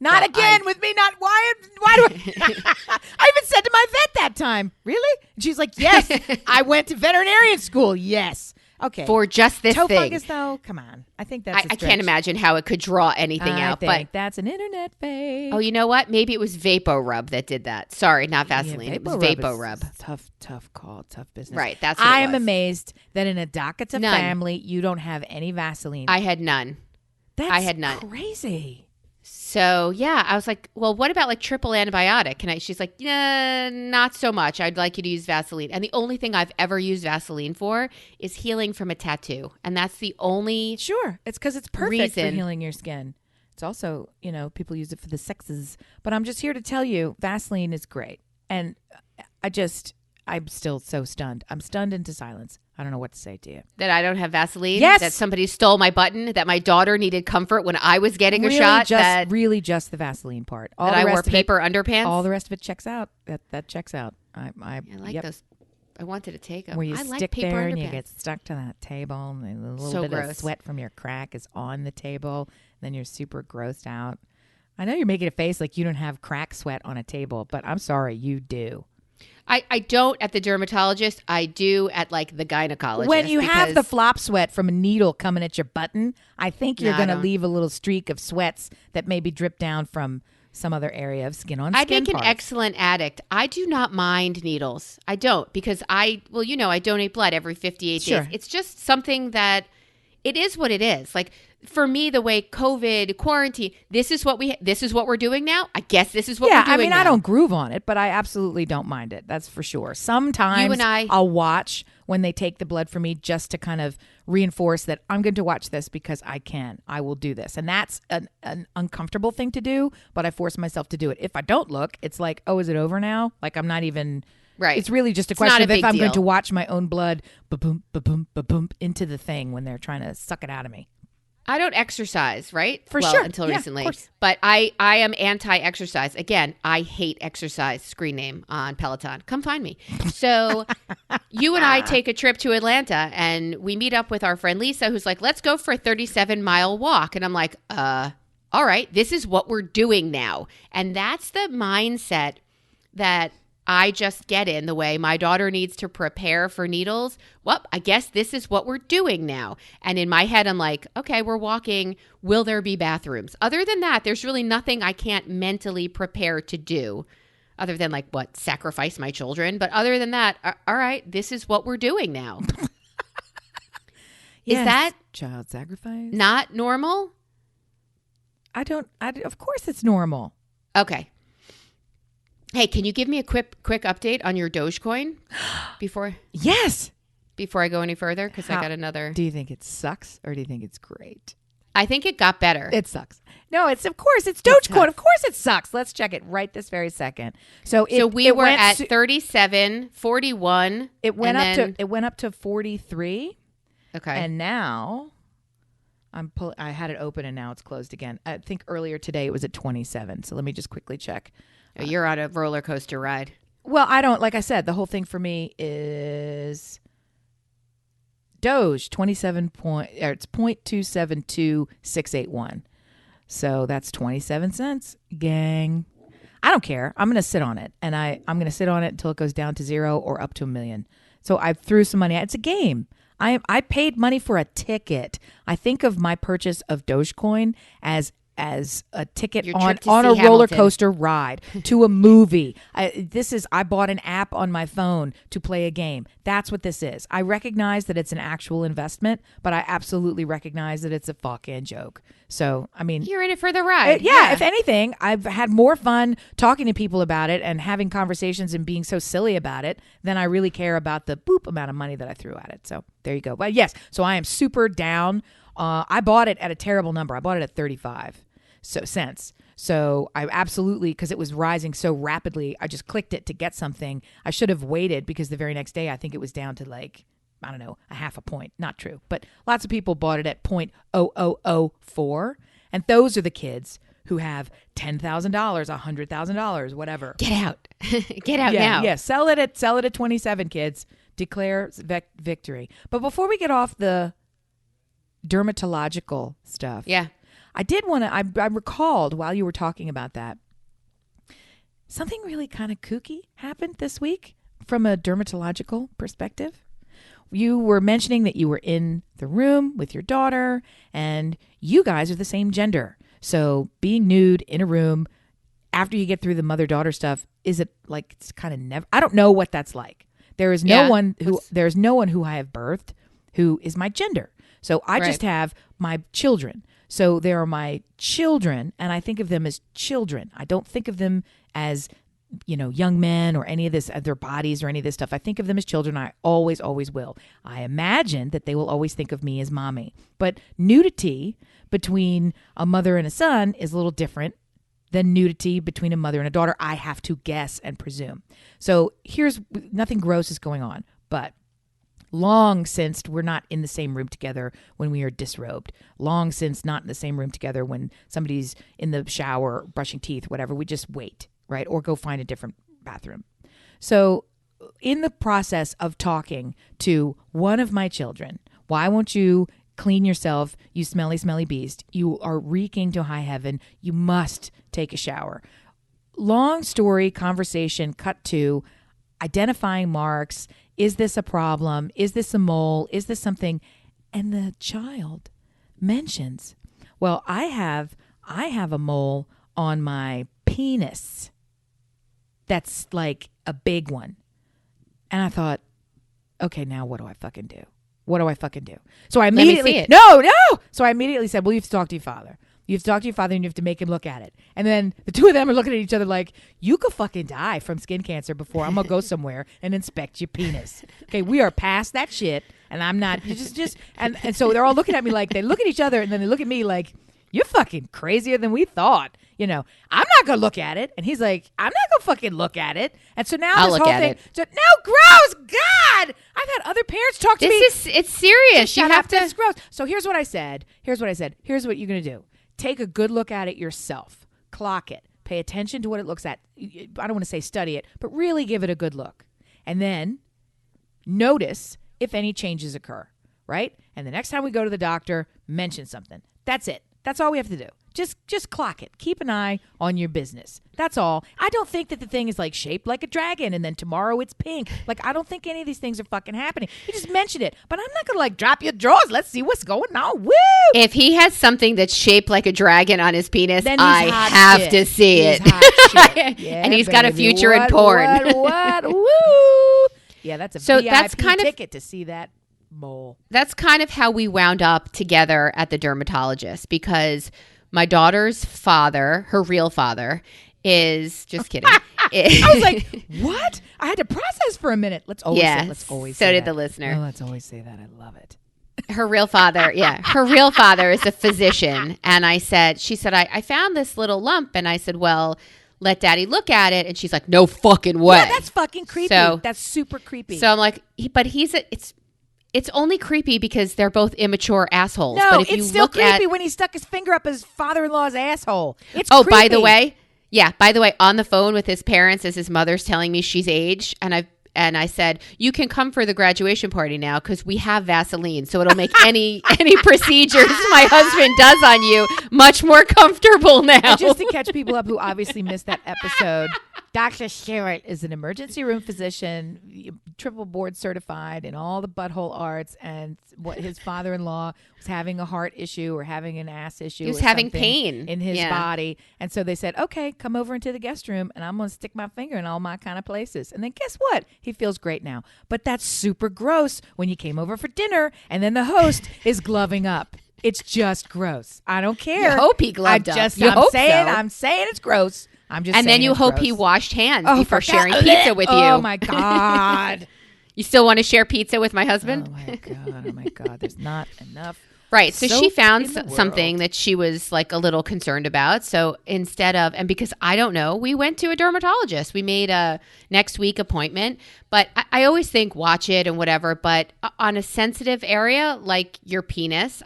Not again with me. Not why do I even said to my vet that time. Really? And she's like, yes. I went to veterinarian school. Yes. Okay. For just this toe thing. fungus, though. Come on. I think that's. I can't imagine how it could draw anything out. But that's an internet fake. Oh, you know what? Maybe it was VapoRub that did that. Sorry, not Vaseline. It was VapoRub. Tough call. Tough business. Right. That's. What I it am was. amazed that in a Dakota family you don't have any Vaseline. I had none. I had none. Crazy. So, yeah, I was like, well, what about like triple antibiotic? She's like, not so much. I'd like you to use Vaseline. And the only thing I've ever used Vaseline for is healing from a tattoo. And that's the only Sure. It's because it's perfect reason. for healing your skin. It's also, people use it for the sexes. But I'm just here to tell you, Vaseline is great. And I'm still so stunned. I'm stunned into silence. I don't know what to say to you. That I don't have Vaseline? Yes. That somebody stole my button? That my daughter needed comfort when I was getting a shot? Just the Vaseline part. That I wore paper underpants? All the rest of it checks out. That checks out. I like those. I wanted to take them. Where you I stick like paper there underpants. and you get stuck to that table and a little bit gross. of sweat from your crack is on the table. Then you're super grossed out. I know you're making a face like you don't have crack sweat on a table, but I'm sorry, you do. I don't at the dermatologist. I do at like the gynecologist. When you have the flop sweat from a needle coming at your button, I think you're going to leave a little streak of sweats that maybe drip down from some other area of skin on skin I'd make parts. an excellent addict. I do not mind needles. I don't because I donate blood every 58 Sure. days. It's just something that it is what it is. Like for me, the way COVID, quarantine, this is what we're doing now. I guess this is what we're doing now. I don't groove on it, but I absolutely don't mind it. That's for sure. Sometimes You and I'll watch when they take the blood from me just to kind of reinforce that I'm going to watch this because I will do this. And that's an uncomfortable thing to do, but I force myself to do it. If I don't look, it's like, oh, is it over now? Like I'm not even... Right. It's really just a question of if I'm going to watch my own blood ba-boom, ba-boom, ba-boom, into the thing when they're trying to suck it out of me. I don't exercise, right? For sure. Until recently. Of course. But I am anti-exercise. Again, I hate exercise. Screen name on Peloton. Come find me. So you and I take a trip to Atlanta and we meet up with our friend Lisa who's like, let's go for a 37-mile walk. And I'm like, all right, this is what we're doing now. And that's the mindset that I just get in the way my daughter needs to prepare for needles. Well, I guess this is what we're doing now. And in my head, I'm like, okay, we're walking. Will there be bathrooms? Other than that, there's really nothing I can't mentally prepare to do other than like what, sacrifice my children. But other than that, all right, this is what we're doing now. Yes. Is that child sacrifice? not normal? Of course it's normal. Okay. Hey, can you give me a quick update on your Dogecoin before Yes. I go any further? Because I got another. Do you think it sucks or do you think it's great? I think it got better. It sucks. No, it's Dogecoin. Of course it sucks. Let's check it right this very second. So we were at 37, 41. It went up to 43. Okay. And now I had it open and now it's closed again. I think earlier today it was at 27. So let me just quickly check. Oh, you're on a roller coaster ride. Well, like I said, the whole thing for me is Doge 27 it's 0.272681. So that's 27 cents, gang. I don't care. I'm going to sit on it, and I'm going to sit on it until it goes down to 0 or up to $1 million. So I threw some money. It's a game. I paid money for a ticket. I think of my purchase of Dogecoin as a ticket on a roller coaster ride to a movie. I bought an app on my phone to play a game. That's what this is. I recognize that it's an actual investment, but I absolutely recognize that it's a fucking joke. So, I mean, you're in it for the ride. Yeah. If anything, I've had more fun talking to people about it and having conversations and being so silly about it than I really care about the amount of money that I threw at it. So there you go. But yes, so I am super down. I bought it at a terrible number. I bought it at 35 cents. So I absolutely, because it was rising so rapidly, I just clicked it to get something. I should have waited because the very next day I think it was down to like, I don't know, a half a point. Not true. But lots of people bought it at 0.0004. And those are the kids who have $10,000, $100,000, whatever. Get out. Get out now. Yeah, sell it at 27, kids. Declare victory. But before we get off the dermatological stuff. Yeah. I did want to, I recalled while you were talking about that, something really kind of kooky happened this week from a dermatological perspective. You were mentioning that you were in the room with your daughter and you guys are the same gender. So being nude in a room after you get through the mother-daughter stuff, is it like it's kind of never, I don't know what that's like. There's no one who I have birthed who is my gender. So I just have my children. So there are my children, and I think of them as children. I don't think of them as, young men or any of this, their bodies or any of this stuff. I think of them as children. I always, always will. I imagine that they will always think of me as mommy. But nudity between a mother and a son is a little different than nudity between a mother and a daughter. I have to guess and presume. So nothing gross is going on, but long since we're not in the same room together when we are disrobed. Long since not in the same room together when somebody's in the shower, brushing teeth, whatever. We just wait, right? Or go find a different bathroom. So in the process of talking to one of my children, why won't you clean yourself, you smelly, smelly beast? You are reeking to high heaven. You must take a shower. Long story, conversation, cut to identifying marks. Is this a problem? Is this a mole? Is this something? And the child mentions, well, I have a mole on my penis. That's like a big one. And I thought, okay, now what do I fucking do? What do I fucking do? So I immediately, no. So I immediately said, well, you have to talk to your father. You have to talk to your father and you have to make him look at it. And then the two of them are looking at each other like, you could fucking die from skin cancer before I'm going to go somewhere and inspect your penis. Okay, we are past that shit. And I'm not, and so they're all looking at me like, they look at each other and then they look at me like, you're fucking crazier than we thought. I'm not going to look at it. And he's like, I'm not going to fucking look at it. And so now I'll this look whole at thing, it. so, no, gross, God. I've had other parents talk to me. It's serious. You have to. It's gross. So here's what I said. Here's what you're going to do. Take a good look at it yourself. Clock it. Pay attention to what it looks at. I don't want to say study it, but really give it a good look. And then notice if any changes occur, right? And the next time we go to the doctor, mention something. That's it. That's all we have to do. Just clock it. Keep an eye on your business. That's all. I don't think that the thing is like shaped like a dragon and then tomorrow it's pink. Like, I don't think any of these things are fucking happening. You just mention it. But I'm not going to like drop your drawers. Let's see what's going on. Woo! If he has something that's shaped like a dragon on his penis, then I have shit. to see it. Yeah, and he's got a future in porn. What? Woo! Yeah, that's a so VIP that's kind ticket to see that mole. That's kind of how we wound up together at the dermatologist, because my daughter's father, her real father, is just kidding. I was like, what? I had to process for a minute. Let's always so say did that. the listener. Oh, let's always say that. I love it. Her real father, her real father is a physician. And she said, I found this little lump. And I said, well, let daddy look at it. And she's like, no fucking way. Yeah, that's fucking creepy. That's super creepy. So I'm like, it's only creepy because they're both immature assholes. No, but if it's you still look creepy when he stuck his finger up his father-in-law's asshole. It's Oh, creepy. by the way, on the phone with his parents as his mother's telling me she's aged, and I said, you can come for the graduation party now because we have Vaseline, so it'll make any procedures my husband does on you much more comfortable now. And just to catch people up who obviously missed that episode, Dr. Stewart is an emergency room physician, triple board certified in all the butthole arts, and what his father-in-law was having a heart issue or having an ass issue. He was having pain in his body. And so they said, okay, come over into the guest room and I'm going to stick my finger in all my kind of places. And then guess what? He feels great now. But that's super gross when you came over for dinner and then the host is gloving up. It's just gross. I don't care. You hope he gloved up. I'm saying it's gross. And then you hope he washed hands before sharing pizza with you. Oh my God. You still want to share pizza with my husband? Oh my God. There's not enough. Right. So she found something that she was like a little concerned about. So instead of, and because I don't know, we went to a dermatologist. We made a next week appointment. But I always think watch it and whatever. But on a sensitive area like your penis,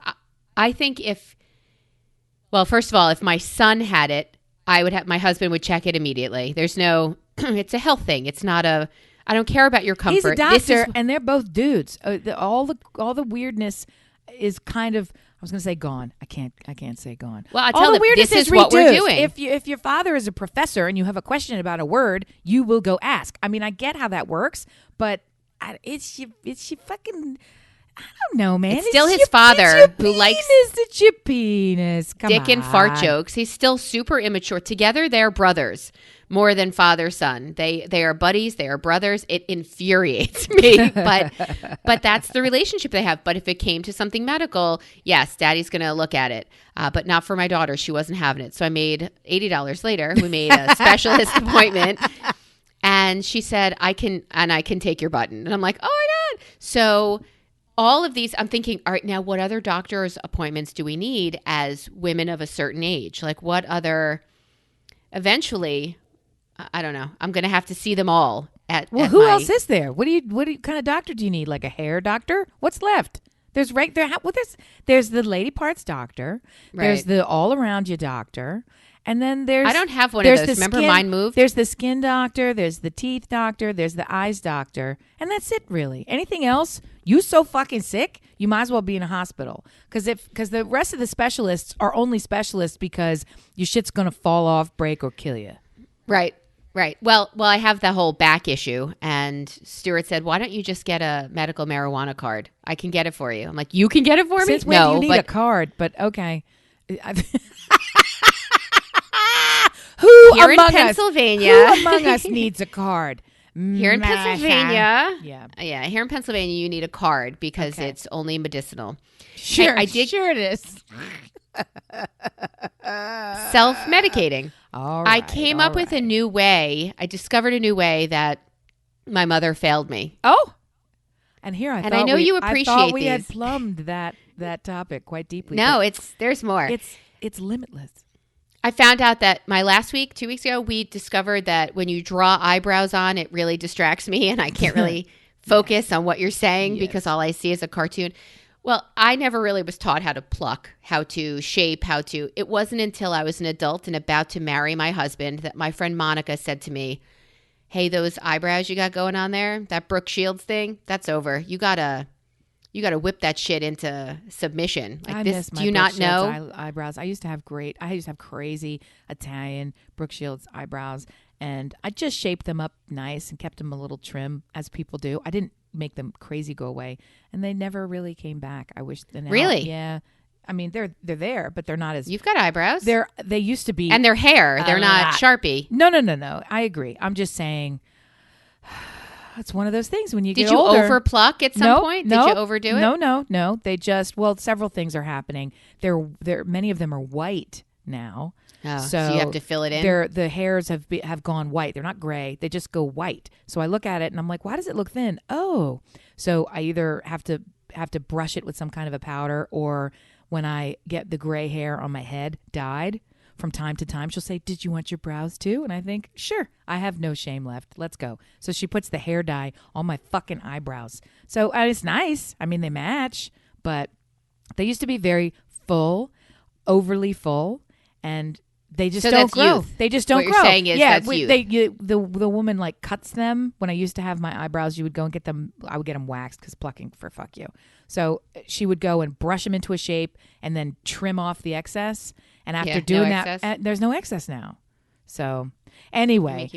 I think first of all, if my son had it, my husband would check it immediately. There's no, it's a health thing. It's not I don't care about your comfort. He's a doctor and they're both dudes. All the weirdness is kind of, I was going to say gone. I can't say gone. Well, I tell them this is what we're doing. If your father is a professor and you have a question about a word, you will go ask. I mean, I get how that works, but it's your fucking, I don't know, man. It's still his father who likes it's your penis. Come dick on. and fart jokes. He's still super immature. Together, they're brothers more than father son. They are buddies. They are brothers. It infuriates me, but that's the relationship they have. But if it came to something medical, yes, daddy's going to look at it. But not for my daughter. She wasn't having it. So I made $80 later. We made a specialist appointment. And she said, I can take your button. And I'm like, oh my God. So all of these, I'm thinking, all right, now what other doctor's appointments do we need as women of a certain age? Like what other, eventually, I don't know. I'm going to have to see them all who else is there? What kind of doctor do you need? Like a hair doctor? What's left? There's the lady parts doctor. Right. There's the all around you doctor. And then I don't have one of those. Remember mine moved? There's the skin doctor. There's the teeth doctor. There's the eyes doctor. And that's it, really. Anything else, you so fucking sick, you might as well be in a hospital. Because the rest of the specialists are only specialists because your shit's going to fall off, break, or kill you. Right. Well, I have the whole back issue. And Stuart said, why don't you just get a medical marijuana card? I can get it for you. I'm like, you can get it for me? Since when do you need a card? But okay. Who among us needs a card? Here in Pennsylvania, here in Pennsylvania, you need a card because it's only medicinal. Sure, sure it is. Self-medicating. All right, I came up with a new way. I discovered a new way that my mother failed me. Oh, and here I know you appreciate I thought we these. had plumbed that topic quite deeply. No, there's more. It's limitless. I found out that 2 weeks ago, we discovered that when you draw eyebrows on, it really distracts me and I can't really focus on what you're saying because all I see is a cartoon. Well, I never really was taught how to pluck, how to shape, it wasn't until I was an adult and about to marry my husband that my friend Monica said to me, hey, those eyebrows you got going on there, that Brooke Shields thing, that's over. You gotta whip that shit into submission. Like I this, miss my do you Brooke not know? Shields eyebrows. I used to have crazy Italian Brooke Shields eyebrows, and I just shaped them up nice and kept them a little trim, as people do. I didn't make them crazy go away, and they never really came back. I wish. Really? Yeah. I mean, they're there, but they're not as. You've got eyebrows. They used to be, and their hair. They're not Sharpie. No. I agree. I'm just saying. It's one of those things when you get older. Did you overpluck at some point? Did you overdo it? No. They just, several things are happening. Many of them are white. now. Oh, so you have to fill it in? The hairs have gone white. They're not gray. They just go white. So I look at it and I'm like, why does it look thin? Oh, so I either have to brush it with some kind of a powder, or when I get the gray hair on my head dyed, from time to time, she'll say, did you want your brows too? And I think, sure, I have no shame left. Let's go. So she puts the hair dye on my fucking eyebrows. So it's nice. I mean, they match, but they used to be very full, overly full, and they just don't grow. Youth. They just don't what grow. You're saying is that's youth. The woman like cuts them. When I used to have my eyebrows, you would go and get them. I would get them waxed because plucking for fuck you. So she would go and brush them into a shape and then trim off the excess. And after doing that, there's no excess now. So anyway,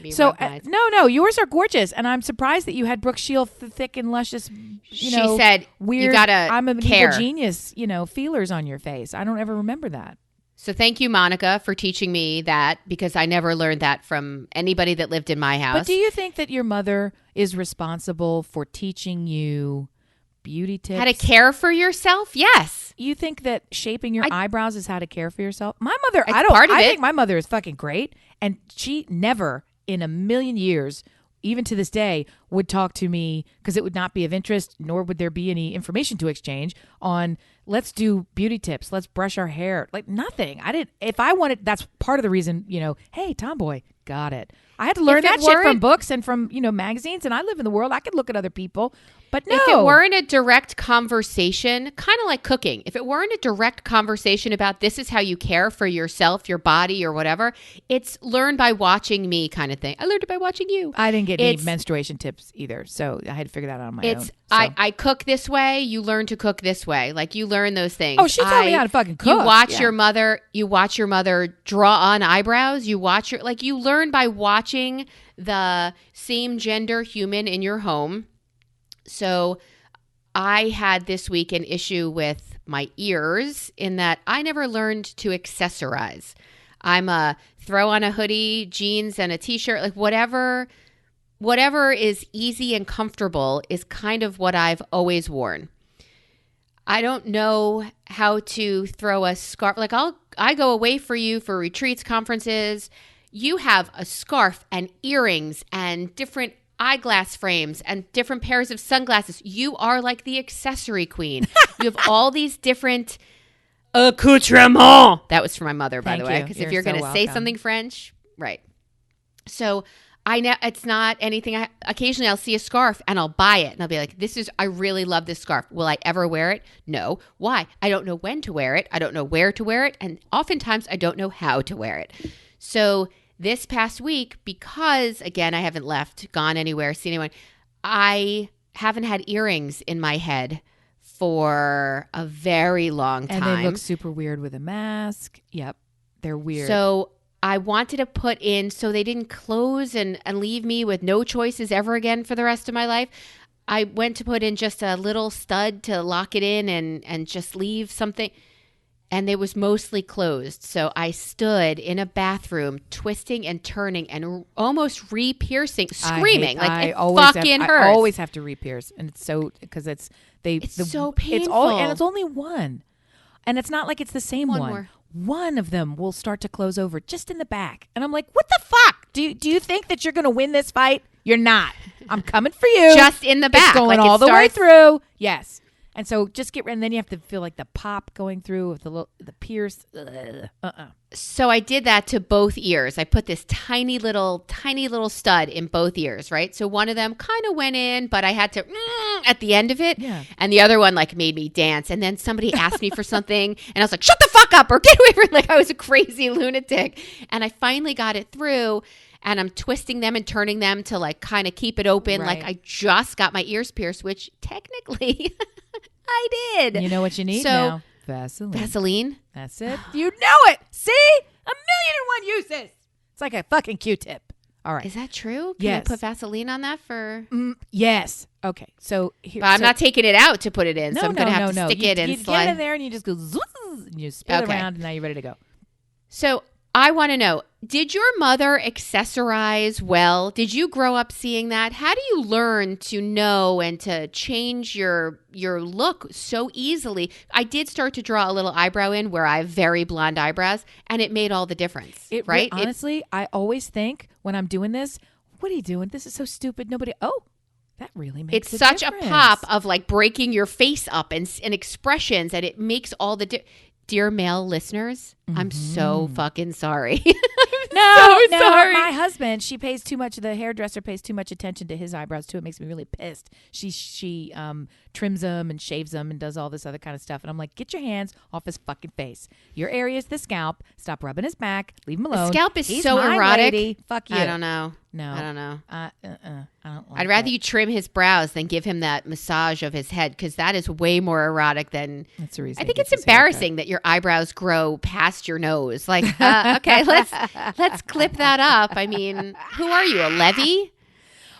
no, yours are gorgeous, and I'm surprised that you had Brooke Shield thick and luscious. She said, weird. You gotta I'm a care. evil genius. Feelers on your face. I don't ever remember that. So thank you, Monica, for teaching me that, because I never learned that from anybody that lived in my house. But do you think that your mother is responsible for teaching you beauty tips? How to care for yourself? Yes. You think that shaping your eyebrows is how to care for yourself? My mother, I think my mother is fucking great, and she never in a million years, even to this day, would talk to me, because it would not be of interest, nor would there be any information to exchange on, let's do beauty tips, let's brush our hair. Like, nothing. I didn't. If I wanted, that's part of the reason, hey, tomboy, got it. I had to learn that shit from books and from, magazines, and I live in the world. I could look at other people. But no. If it weren't a direct conversation, kind of like cooking, if it weren't a direct conversation about this is how you care for yourself, your body, or whatever, it's learn by watching me kind of thing. I learned it by watching you. I didn't get any menstruation tips either, so I had to figure that out on my own. So. I cook this way, you learn to cook this way. Like, you learn those things. Oh, she taught me how to fucking cook. You watch your mother draw on eyebrows. You learn by watching the same gender human in your home. So I had this week an issue with my ears in that I never learned to accessorize. I'm a throw on a hoodie, jeans, and a t-shirt, like whatever is easy and comfortable is kind of what I've always worn. I don't know how to throw a scarf. Like, I go away for you for retreats, conferences. You have a scarf and earrings and different eyeglass frames and different pairs of sunglasses. You are like the accessory queen. You have all these different accoutrements. That was for my mother, by the way, because if you're going to say something French, right. So I know it's not anything. Occasionally I'll see a scarf and I'll buy it and I'll be like, I really love this scarf. Will I ever wear it? No. Why? I don't know when to wear it. I don't know where to wear it. And oftentimes I don't know how to wear it. So this past week, because, again, I haven't gone anywhere, seen anyone, I haven't had earrings in my head for a very long time. And they look super weird with a mask. Yep, they're weird. So I wanted to put in so they didn't close and leave me with no choices ever again for the rest of my life. I went to put in just a little stud to lock it in and just leave something. And it was mostly closed. So I stood in a bathroom twisting and turning and almost re-piercing, screaming. It fucking hurts. I always have to re-pierce. And it's so, because it's so painful. And it's only one. And it's not like it's the same one. More. One of them will start to close over just in the back. And I'm like, what the fuck? Do you think that you're going to win this fight? You're not. I'm coming for you. Just in the back. It's going all the way through. Yes. And so just get ready, and then you have to feel like the pop going through with the pierce. So I did that to both ears. I put this tiny little stud in both ears, right? So one of them kind of went in, but I had to at the end of it. Yeah. And the other one made me dance. And then somebody asked me for something, and I was like, shut the fuck up or get away from me. I was a crazy lunatic. And I finally got it through. And I'm twisting them and turning them to kind of keep it open. Right. Like I just got my ears pierced, which technically I did. You know what you need now? Vaseline. Vaseline? That's it. You know it. See? 1,000,001 uses. It's like a fucking Q-tip. All right. Is that true? Can yes. I put Vaseline on that for? Yes. Okay. So here. But I'm not taking it out to put it in. No, so I'm going to have to stick it and and slide. You get in there and you just go, and you spin it around, and now you're ready to go. So I want to know, Did your mother accessorize well? Did you grow up seeing that? How do you learn to know and to change your look so easily? I did start to draw a little eyebrow in where I have very blonde eyebrows, and it made all the difference, right? Honestly, I always think when I'm doing this, what are you doing? This is so stupid. That really makes It's such a pop of like breaking your face up and expressions, and it makes all the Dear male listeners, I'm so fucking sorry. Sorry. My husband, the hairdresser pays too much attention to his eyebrows too. It makes me really pissed. She trims them and shaves them and does all this other kind of stuff. And I'm like, get your hands off his fucking face. Your area is the scalp. Stop rubbing his back. Leave him alone. The scalp is He's so my erotic. Lady. Fuck you. I don't know. No. I don't know. I don't like I'd rather that. you trim his brows than give him that massage of his head, because that is way more erotic than. That's the reason. I think it's embarrassing that your eyebrows grow past your nose. Like, okay, let's clip that up. I mean, who are you, a levy?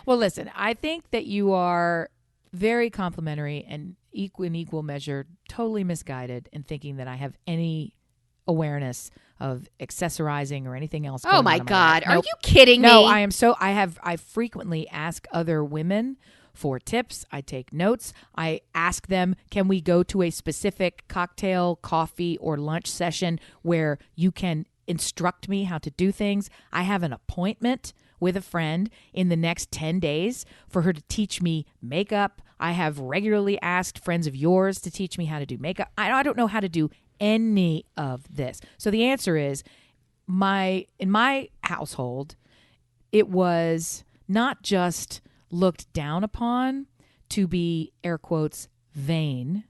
Well, listen, I think that you are very complimentary and in equal measure, totally misguided in thinking that I have any awareness of accessorizing or anything else. Oh my God. Nope. Are you kidding me? No, I frequently ask other women for tips. I take notes. I ask them, can we go to a specific cocktail, coffee, or lunch session where you can instruct me how to do things? I have an appointment with a friend in the next 10 days for her to teach me makeup. I have regularly asked friends of yours to teach me how to do makeup. I don't know how to do any of this. So the answer is, in my household, it was not just looked down upon to be, air quotes, vain.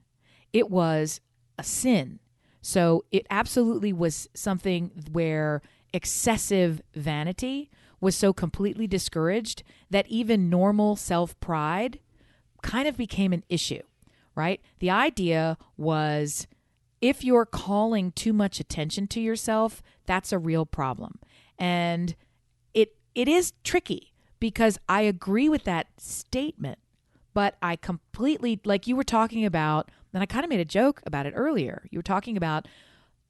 It was a sin. So it absolutely was something where excessive vanity was so completely discouraged that even normal self-pride kind of became an issue, right? The idea was, if you're calling too much attention to yourself, that's a real problem. And it is tricky, because I agree with that statement, but I completely, like you were talking about, and I kind of made a joke about it earlier. You were talking about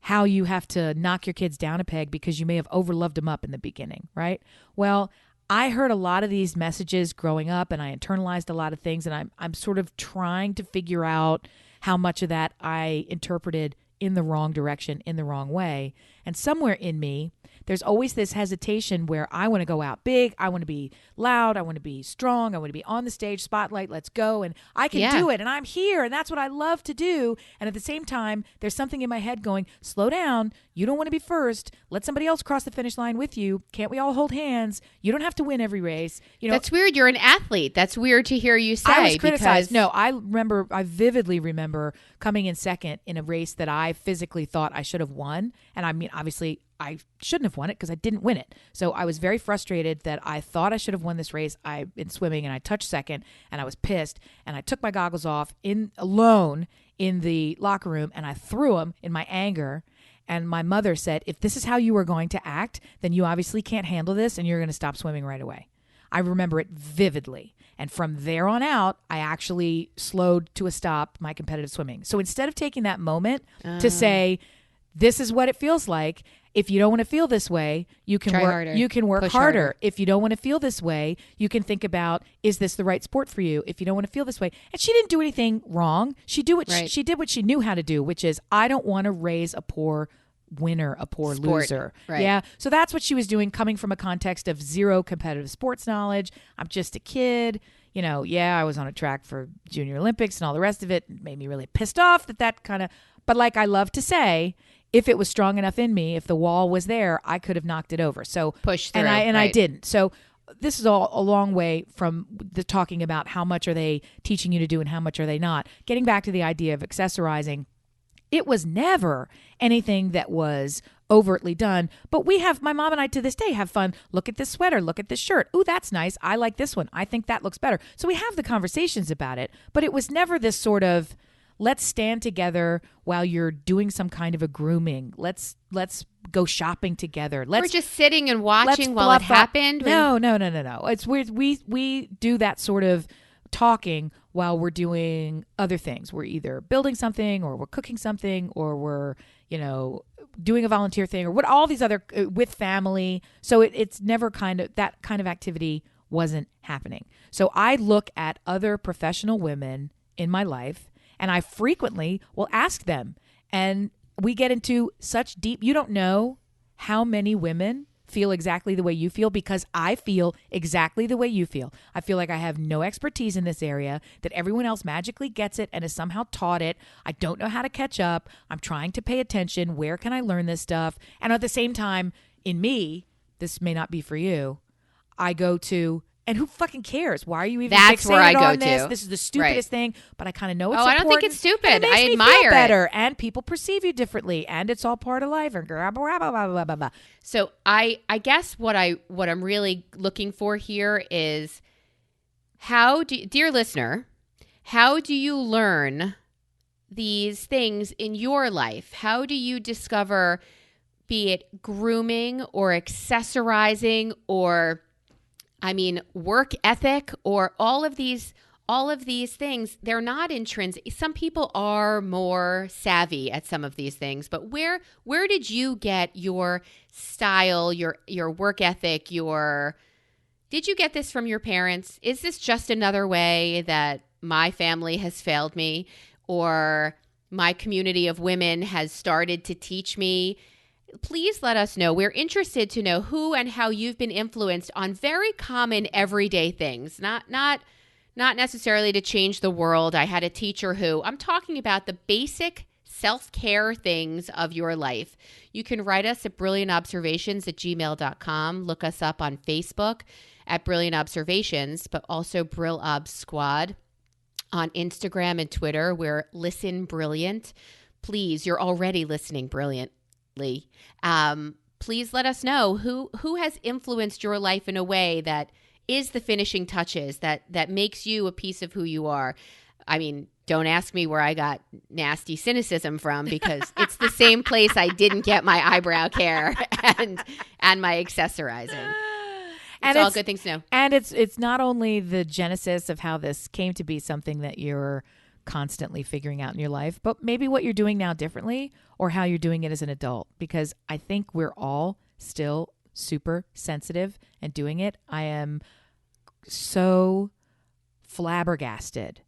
how you have to knock your kids down a peg because you may have overloved them up in the beginning, right? Well, I heard a lot of these messages growing up, and I internalized a lot of things, and I'm sort of trying to figure out how much of that I interpreted in the wrong direction, in the wrong way. And somewhere in me, there's always this hesitation where I want to go out big, I want to be loud, I want to be strong, I want to be on the stage, spotlight, let's go, and I can do it, and I'm here, and that's what I love to do. And at the same time, there's something in my head going, slow down, you don't want to be first, let somebody else cross the finish line with you, can't we all hold hands? You don't have to win every race. You know, that's weird. You're an athlete. That's weird to hear you say. I was criticized. No, I vividly remember coming in second in a race that I physically thought I should have won. And I mean, obviously, I shouldn't have won it because I didn't win it. So I was very frustrated that I thought I should have won this race. In swimming, and I touched second, and I was pissed. And I took my goggles off alone in the locker room, and I threw them in my anger. And my mother said, if this is how you are going to act, then you obviously can't handle this, and you're going to stop swimming right away. I remember it vividly. And from there on out, I actually slowed to a stop my competitive swimming. So instead of taking that moment to say, this is what it feels like. If you don't want to feel this way, you can work harder. You can work harder. If you don't want to feel this way, you can think about, is this the right sport for you? If you don't want to feel this way. And she didn't do anything wrong. She did what she knew how to do, which is, I don't want to raise a poor winner, a poor loser. Right. Yeah. So that's what she was doing, coming from a context of zero competitive sports knowledge. I'm just a kid. You know, I was on a track for Junior Olympics and all the rest of it. It made me really pissed off that kind of, but like I love to say, if it was strong enough in me, if the wall was there, I could have knocked it over. So push through, I didn't. So this is all a long way from the talking about how much are they teaching you to do and how much are they not. Getting back to the idea of accessorizing, it was never anything that was overtly done. But my mom and I to this day have fun. Look at this sweater. Look at this shirt. Ooh, that's nice. I like this one. I think that looks better. So we have the conversations about it. But it was never this sort of, let's stand together while you're doing some kind of a grooming. Let's go shopping together. We're just sitting and watching while it happened. No. It's weird. We do that sort of talking while we're doing other things. We're either building something, or we're cooking something, or we're, doing a volunteer thing or what all these other with family. So it's never that kind of activity wasn't happening. So I look at other professional women in my life and I frequently will ask them, and we get into such deep, you don't know how many women feel exactly the way you feel, because I feel exactly the way you feel. I feel like I have no expertise in this area, that everyone else magically gets it and is somehow taught it. I don't know how to catch up. I'm trying to pay attention. Where can I learn this stuff? And at the same time, in me, this may not be for you, I go to, and who fucking cares? Why are you even That's fixated where I go on this? to. This is the stupidest thing, but I kind of know it's I important. don't think it's stupid. And it makes I me admire feel better, it. and people perceive you differently, and it's all part of life. And blah, blah, blah, blah, blah, blah. So I guess what I'm really looking for here is dear listener, how do you learn these things in your life? How do you discover, be it grooming or accessorizing or work ethic or all of these things? They're not intrinsic. Some people are more savvy at some of these things, but where did you get your style, your work ethic, did you get this from your parents? Is this just another way that my family has failed me, or my community of women has started to teach me? Please let us know. We're interested to know who and how you've been influenced on very common everyday things, not necessarily to change the world. I had a teacher who, I'm talking about the basic self-care things of your life. You can write us at brilliantobservations@gmail.com. Look us up on Facebook at Brilliant Observations, but also BrillObs Squad on Instagram and Twitter. We're Listen Brilliant. Please, you're already listening brilliant. Please let us know who has influenced your life in a way that is the finishing touches, that makes you a piece of who you are. Don't ask me where I got nasty cynicism from, because it's the same place I didn't get my eyebrow care and my accessorizing. It's all good things to know. And it's not only the genesis of how this came to be something that you're constantly figuring out in your life, but maybe what you're doing now differently, or how you're doing it as an adult, because I think we're all still super sensitive and doing it. I am so flabbergasted.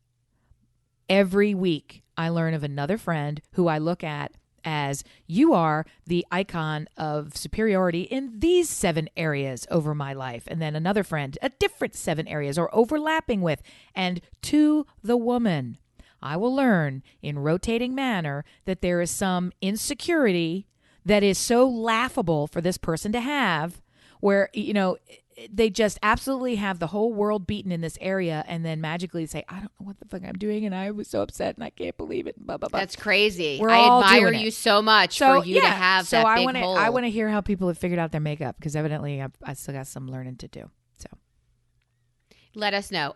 Every week I learn of another friend who I look at as, you are the icon of superiority in these 7 areas over my life. And then another friend, a different 7 areas or overlapping with. And to the woman, I will learn in rotating manner that there is some insecurity that is so laughable for this person to have, where, they just absolutely have the whole world beaten in this area, and then magically say, I don't know what the fuck I'm doing, and I was so upset, and I can't believe it. Blah, blah, blah. That's crazy. We're I all admire doing you it. so much for you to have that big hole. I want to hear how people have figured out their makeup, because evidently I still got some learning to do. So let us know.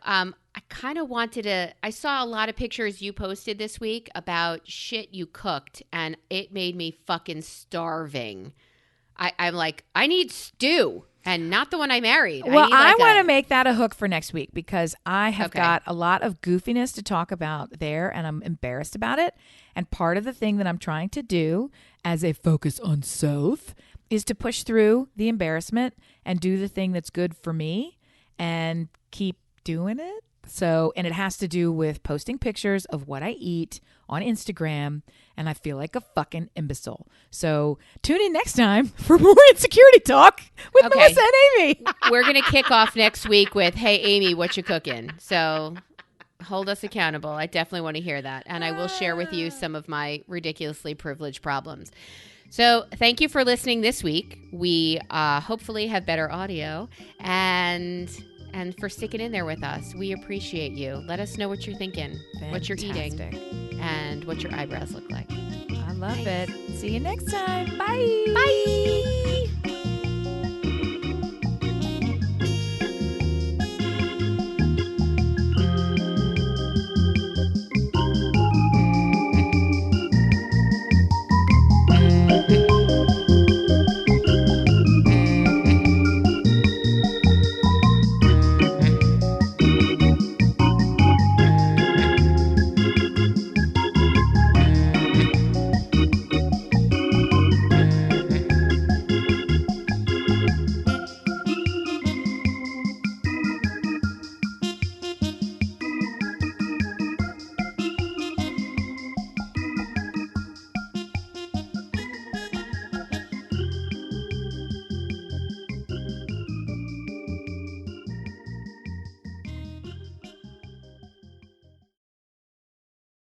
I kind of wanted to, I saw a lot of pictures you posted this week about shit you cooked, and it made me fucking starving. I'm like, I need stew, and not the one I married. Well, I want to make that a hook for next week, because I have Okay. got a lot of goofiness to talk about there, and I'm embarrassed about it. And part of the thing that I'm trying to do as a focus on self is to push through the embarrassment and do the thing that's good for me and keep doing it. So, and it has to do with posting pictures of what I eat on Instagram, and I feel like a fucking imbecile. So tune in next time for more insecurity talk with Okay. Melissa and Amy. We're going to kick off next week with, hey, Amy, what you cooking? So hold us accountable. I definitely want to hear that. And I will share with you some of my ridiculously privileged problems. So thank you for listening this week. We hopefully have better audio, and for sticking in there with us. We appreciate you. Let us know what you're thinking, what you're eating, and what your eyebrows look like. I love it. See you next time. Bye. Bye.